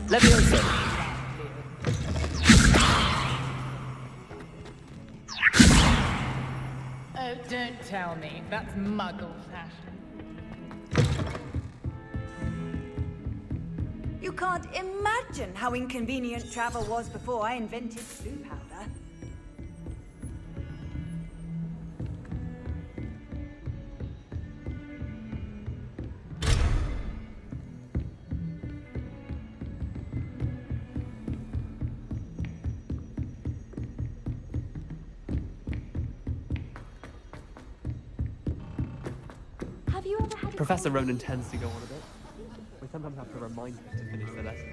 Levioso.
Oh, don't tell me. That's Muggle fashion.
You can't imagine how inconvenient travel was before I invented blue powder.
Have you ever had a
Professor Ronan tends to go on a bit. We sometimes have to remind him to finish the lesson.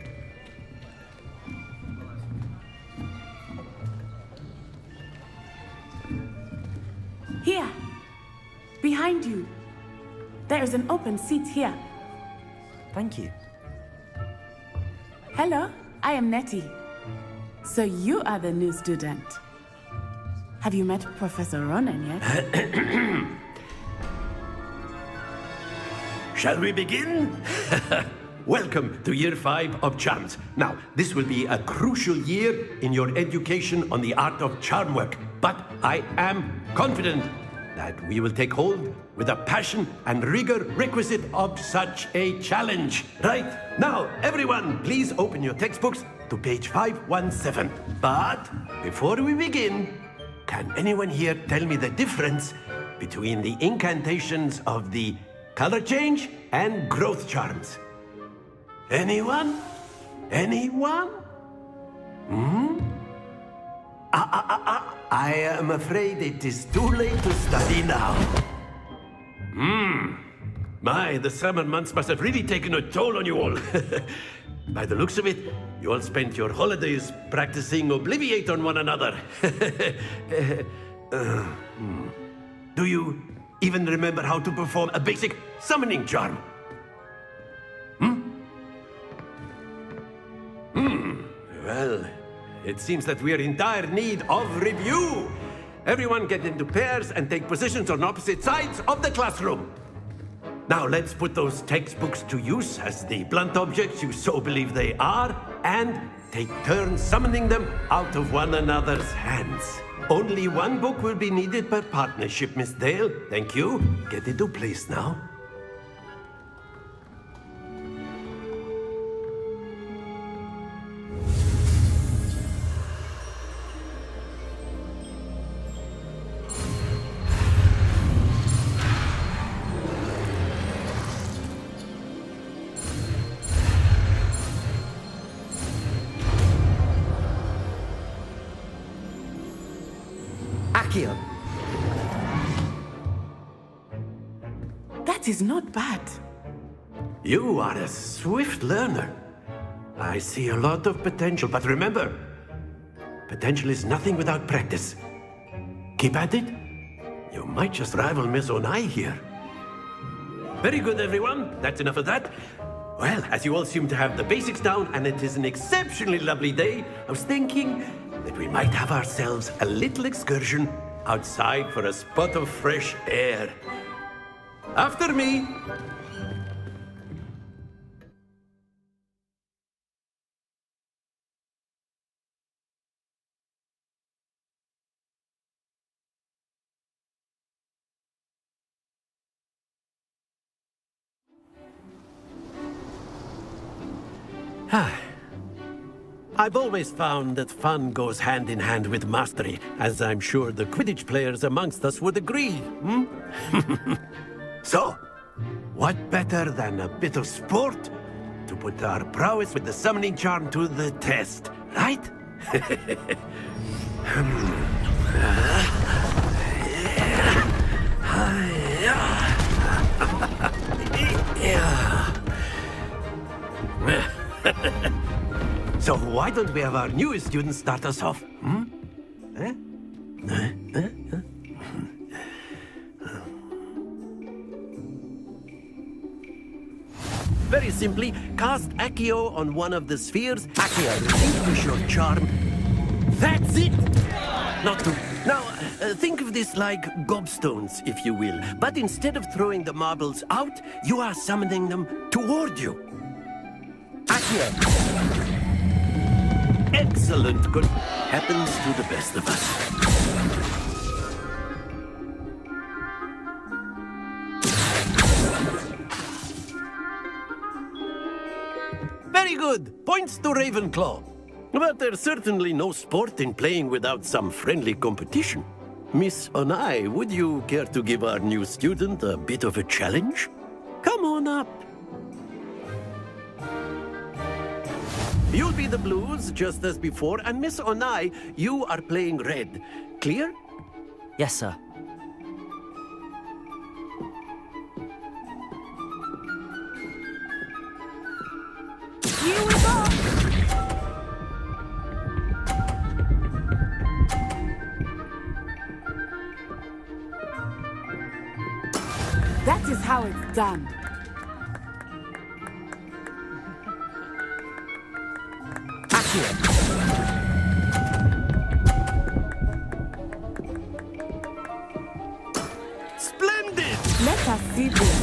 Here! Behind you! There is an open seat here.
Thank you.
Hello, I am Nettie. So you are the new student. Have you met Professor Ronan yet?
Shall we begin? Welcome to Year 5 of Charms. Now, this will be a crucial year in your education on the art of charm work, but I am confident that we will take hold with the passion and rigor requisite of such a challenge. Right, now, everyone, please open your textbooks to page 517. But before we begin, can anyone here tell me the difference between the incantations of the color change and growth charms? Anyone? Anyone? I am afraid it is too late to study now. My, the summer months must have really taken a toll on you all. By the looks of it, you all spent your holidays practicing Obliviate on one another. Do you even remember how to perform a basic summoning charm? Well, it seems that we are in dire need of review. Everyone get into pairs and take positions on opposite sides of the classroom. Now let's put those textbooks to use as the blunt objects you so believe they are, and take turns summoning them out of one another's hands. Only one book will be needed per partnership, Miss Dale. Thank you. Get into place now.
Accio.
That is not bad.
You are a swift learner. I see a lot of potential, but remember, potential is nothing without practice. Keep at it. You might just rival Miss Onai here. Very good, everyone. That's enough of that. Well, as you all seem to have the basics down, and it is an exceptionally lovely day, I was thinking that we might have ourselves a little excursion outside for a spot of fresh air. After me. I've always found that fun goes hand in hand with mastery, as I'm sure the Quidditch players amongst us would agree, hmm? So, what better than a bit of sport to put our prowess with the summoning charm to the test, right? So why don't we have our newest student start us off? Hmm? Very simply, cast Accio on one of the spheres. Accio, relinquish your charm. That's it! Now, think of this like gobstones, if you will. But instead of throwing the marbles out, you are summoning them toward you. Accio. Excellent. Good. Happens to the best of us. Very good. Points to Ravenclaw. But there's certainly no sport in playing without some friendly competition. Miss Onai, would you care to give our new student a bit of a challenge? Come on up. You'll be the blues, just as before, and Miss Onai, you are playing red. Clear?
Yes, sir.
Here we go! That is how it's done.
Splendid!
Let us see this.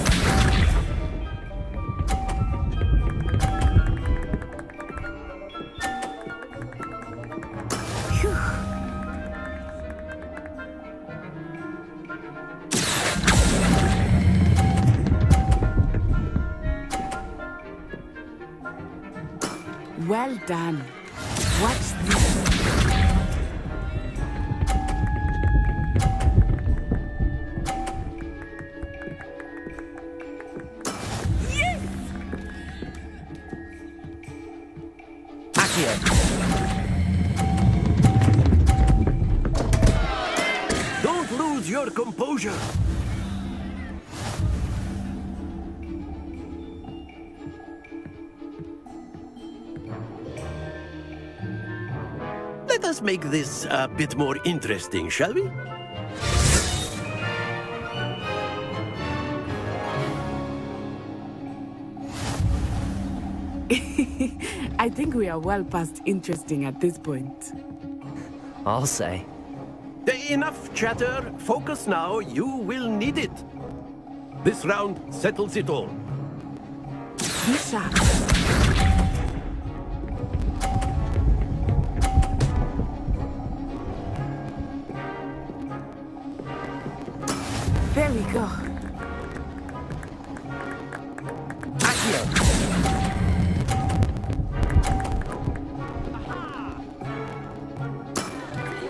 Well done. Watch this. Yes!
Accio. Don't lose your composure. Let us make this a bit more interesting, shall we?
I think we are well past interesting at this point.
I'll say.
Enough chatter. Focus now. You will need it. This round settles it all.
Be sharp. There we go.
Accio.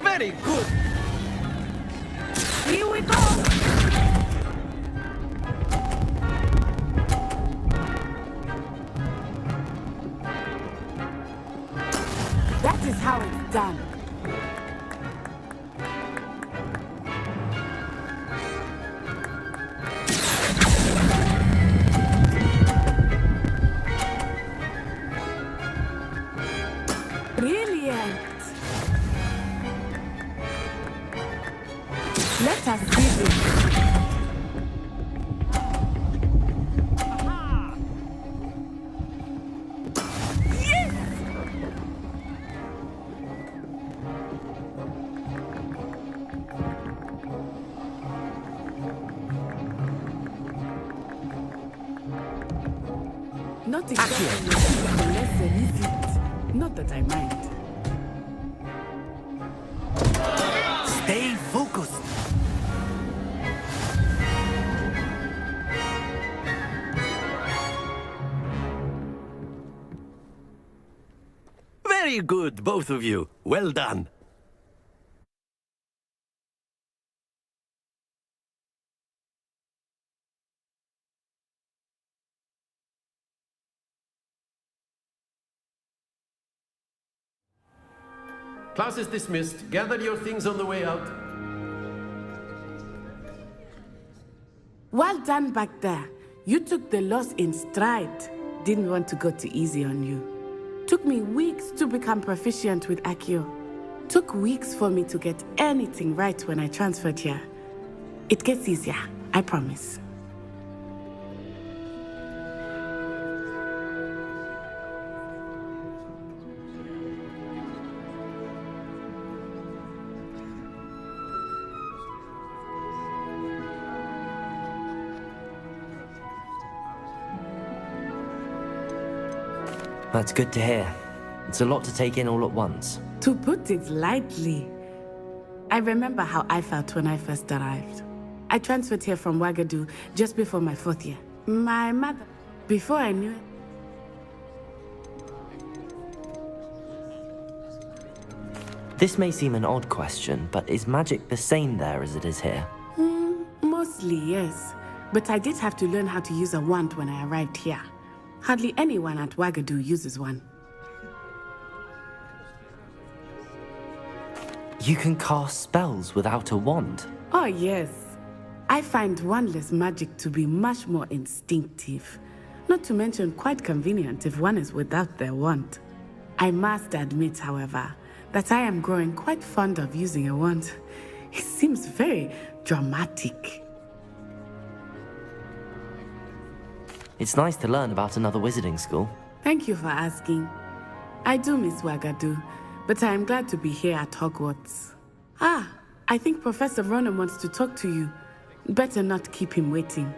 Very good.
Here we go. That is how it's done. Brilliant. Let us see this. Yes! Not exactly the lesson, is it? Not that I mind.
Stay focused.
Very good, both of you. Well done.
Class is dismissed. Gather your things on the way out.
Well done back there. You took the loss in stride. Didn't want to go too easy on you. Took me weeks to become proficient with Accio. Took weeks for me to get anything right when I transferred here. It gets easier, I promise.
That's good to hear. It's a lot to take in all at once.
To put it lightly, I remember how I felt when I first arrived. I transferred here from Ouagadougou just before my 4th year. My mother, before I knew it,
This may seem an odd question, but is magic the same there as it is here?
mostly yes. But I did have to learn how to use a wand when I arrived here. Hardly anyone at Ouagadougou uses one.
You can cast spells without a wand?
Oh yes. I find wandless magic to be much more instinctive. Not to mention quite convenient if one is without their wand. I must admit, however, that I am growing quite fond of using a wand. It seems very dramatic.
It's nice to learn about another wizarding school.
Thank you for asking. I do miss Ouagadougou, but I am glad to be here at Hogwarts. Ah, I think Professor Ronan wants to talk to you. Better not keep him waiting.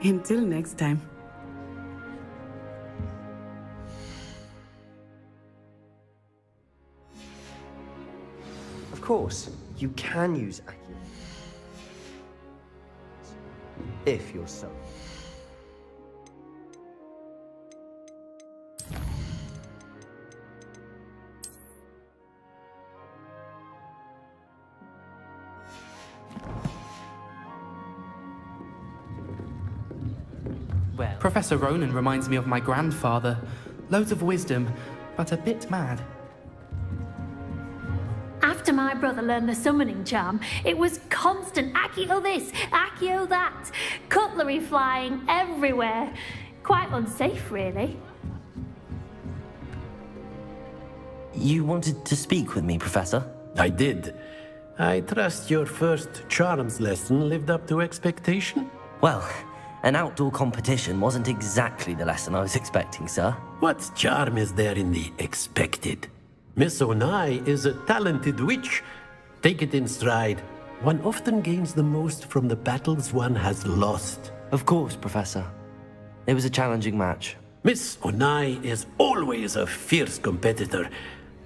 Until next time.
Of course, you can use Accio. If you're so.
Professor Ronan reminds me of my grandfather. Loads of wisdom, but a bit mad.
After my brother learned the summoning charm, it was constant Accio this, Accio that, cutlery flying everywhere. Quite unsafe, really.
You wanted to speak with me, Professor?
I did. I trust your first charms lesson lived up to expectation?
Well, an outdoor competition wasn't exactly the lesson I was expecting, sir.
What charm is there in the expected? Miss Onai is a talented witch. Take it in stride. One often gains the most from the battles one has lost.
Of course, Professor. It was a challenging match.
Miss Onai is always a fierce competitor,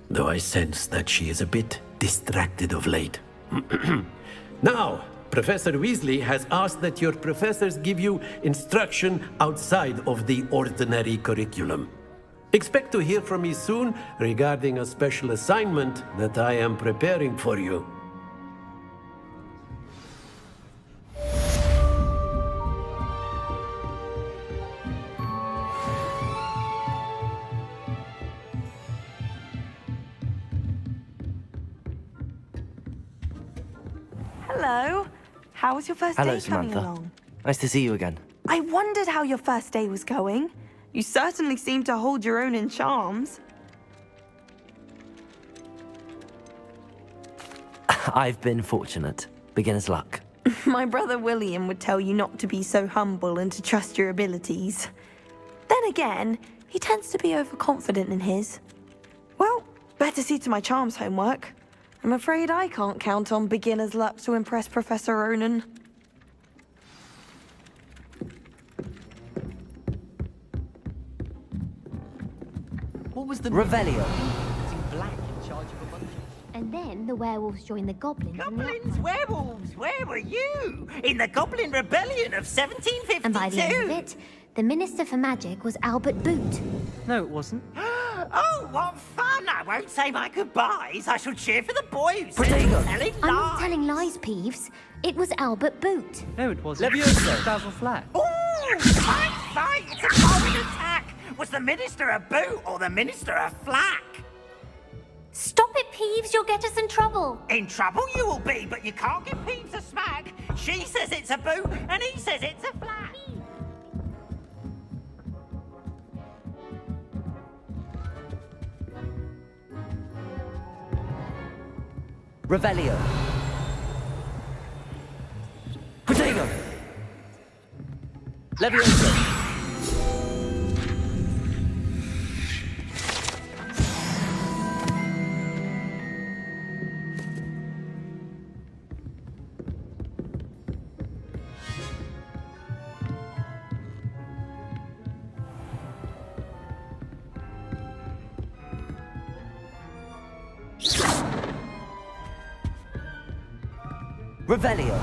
though I sense that she is a bit distracted of late. Now, Professor Weasley has asked that your professors give you instruction outside of the ordinary curriculum. Expect to hear from me soon regarding a special assignment that I am preparing for you.
Hello. How was your first
Hello,
day coming
Samantha.
along?
Nice to see you again.
I wondered how your first day was going. You certainly seem to hold your own in charms.
I've been fortunate. Beginner's luck.
My brother William would tell you not to be so humble and to trust your abilities. Then again, he tends to be overconfident in his. Well, better see to my charms homework. I'm afraid I can't count on beginner's luck to impress Professor Ronan.
What was the...
Revelio.
Black in charge of a bunch of...
And then the werewolves joined the goblins.
Goblins, werewolves, where were you? In the Goblin Rebellion of 1752.
And by the end of it, the Minister for Magic was Albert Boot.
No, it wasn't.
Oh, what fun! I won't say my goodbyes. I shall cheer for the boy who said
Protego.
telling
I'm not
lies.
telling lies, Peeves. It was Albert Boot.
No, it wasn't. Levioso. Dazzle Flat.
Ooh, fight! It's a bold attack! Was the Minister a boot or the Minister a flack?
Stop it, Peeves. You'll get us in trouble.
In trouble you will be, but you can't give Peeves a smack. She says it's a boot, and he says it's a flack.
Revelio. Protego. Levioso. Revelio.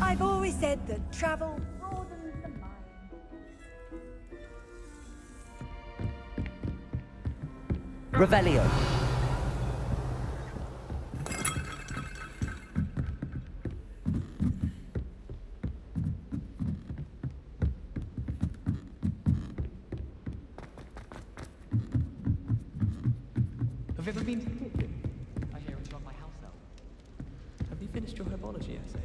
I've always said that travel broadens the mind.
Revelio.
Have you ever been to the kitchen? I hear it's run by house elves. Have you finished your herbology essay?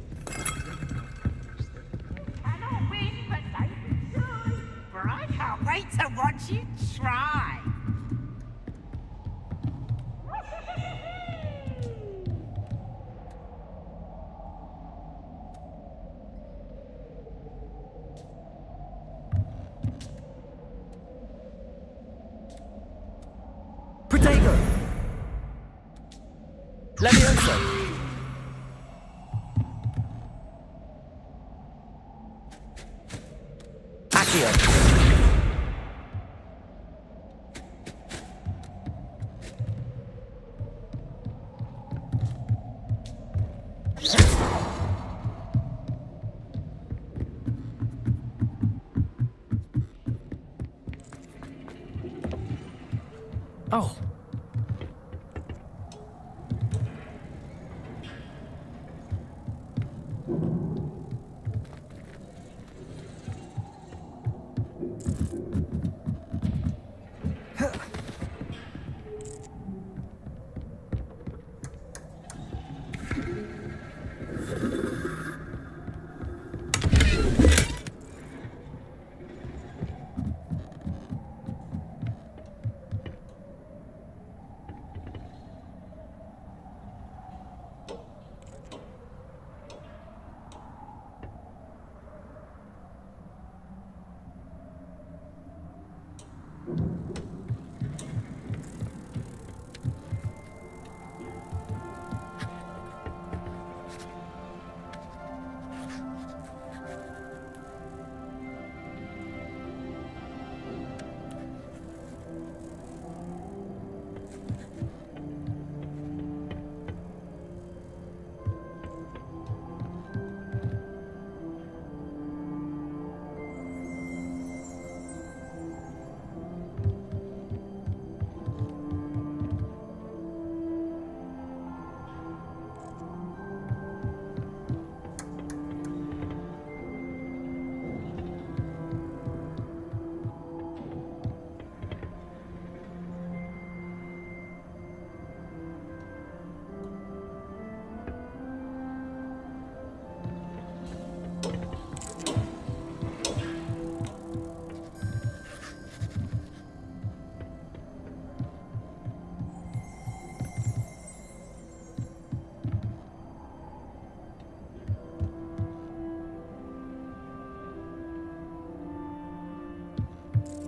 Cannot win, but they can try. For I can't wait to watch you try.
Protego. Levioso. Accio. Oh.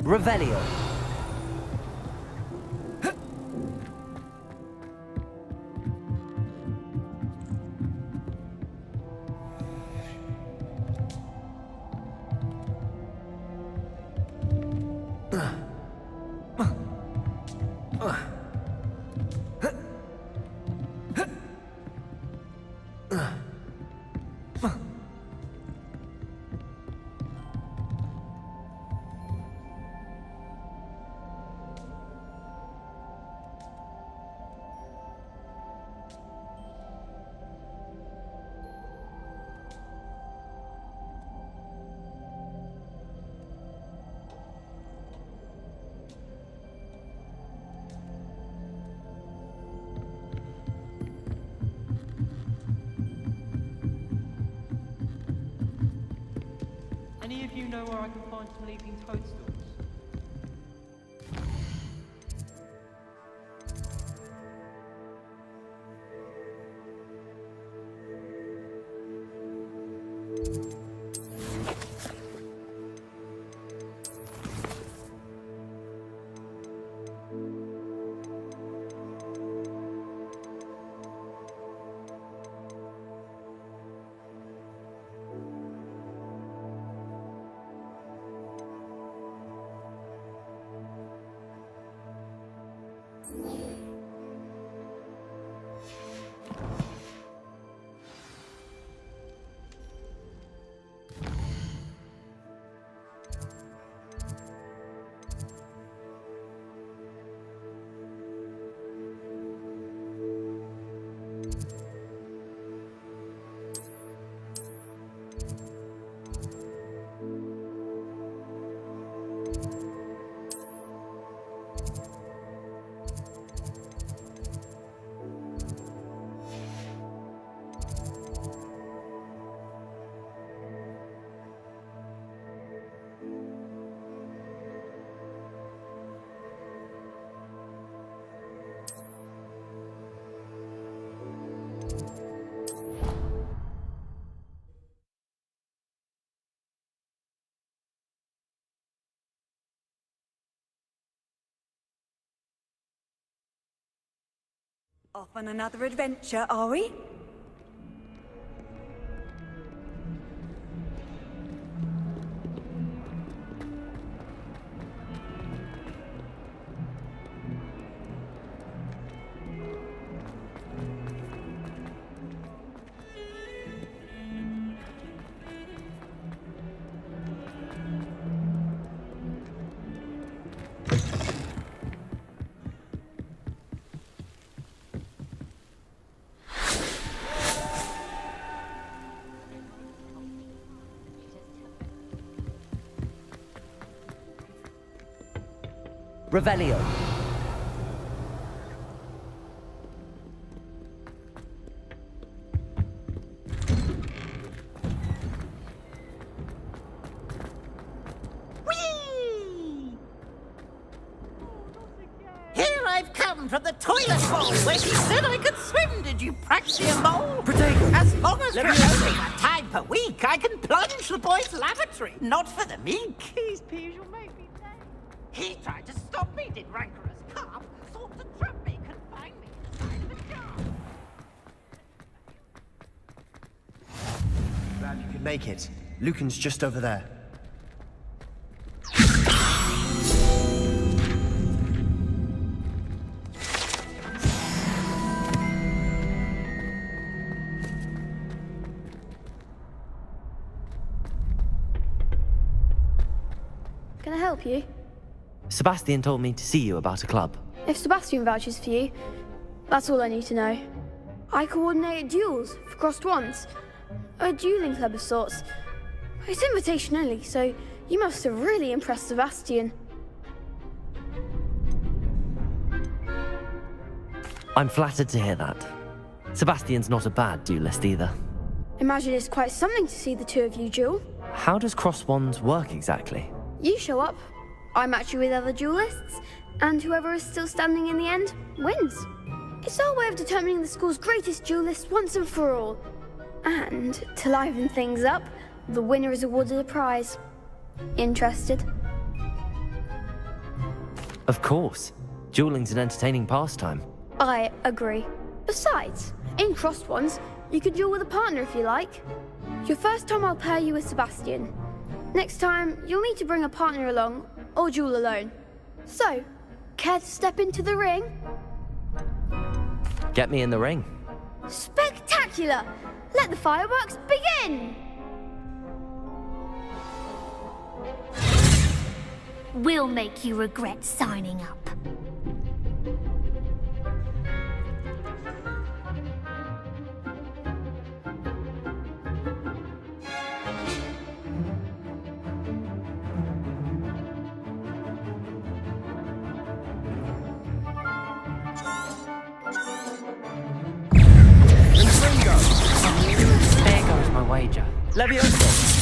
Revelio.
Any of you know where I can find some leaping toadstools?
Off on another adventure, are we?
Revelio.
Here I've come from the toilet bowl where she said I could swim. Did you Praxia mole? As long as for only a time per week, I can plunge the boy's lavatory. Not for the meek. These peas will make me say. He tried to stop me, did rancorous carp. Sought to trap me, confine me inside of a jar.
Glad you could make it. Lucan's just over there.
Can I help you?
Sebastian told me to see you about a club.
If Sebastian vouches for you, that's all I need to know. I coordinate duels for crossed ones. A dueling club of sorts. It's invitation only, so you must have really impressed Sebastian.
I'm flattered to hear that. Sebastian's not a bad duelist either.
Imagine it's quite something to see the two of you duel.
How does cross wands work exactly?
You show up, I match you with other duelists, and whoever is still standing in the end wins. It's our way of determining the school's greatest duelist once and for all. And to liven things up, the winner is awarded a prize. Interested?
Of course. Dueling's an entertaining pastime.
I agree. Besides, in crossed ones, you could duel with a partner if you like. Your first time I'll pair you with Sebastian. Next time, you'll need to bring a partner along, or duel alone. So, care to step into the ring?
Get me in the ring.
Spectacular! Let the fireworks begin!
We'll make you regret signing up.
There goes my wager. Levioso!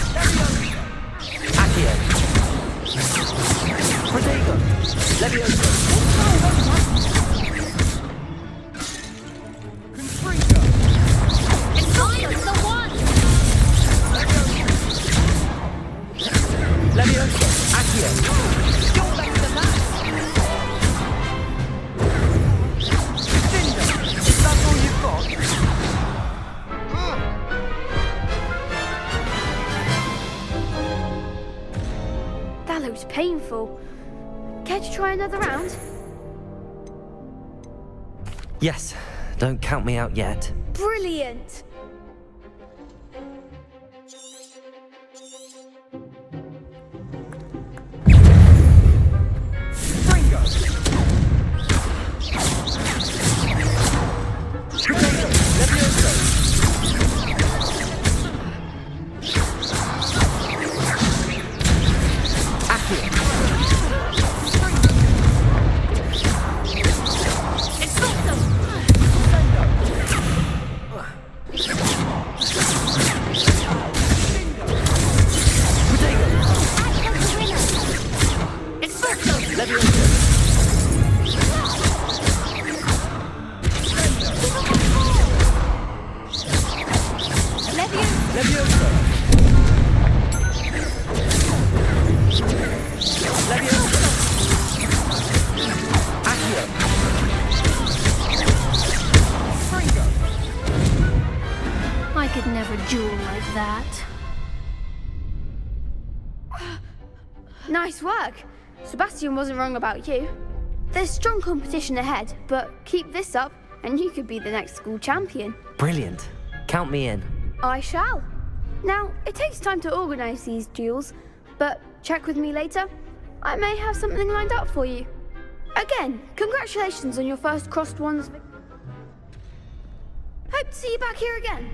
Come on! Accio! Protego! Levioso!
It's the one!
Levioso! Accio!
You're better than that!
Is that all you've got?
That looks painful. Care to try another round?
Yes. Don't count me out yet.
Brilliant!
I could never duel like that.
Nice work. Sebastian wasn't wrong about you. There's strong competition ahead, but keep this up and you could be the next school champion.
Brilliant. Count me in.
I shall. Now, it takes time to organise these duels, but check with me later. I may have something lined up for you. Again, congratulations on your first crossed ones. Hope to see you back here again.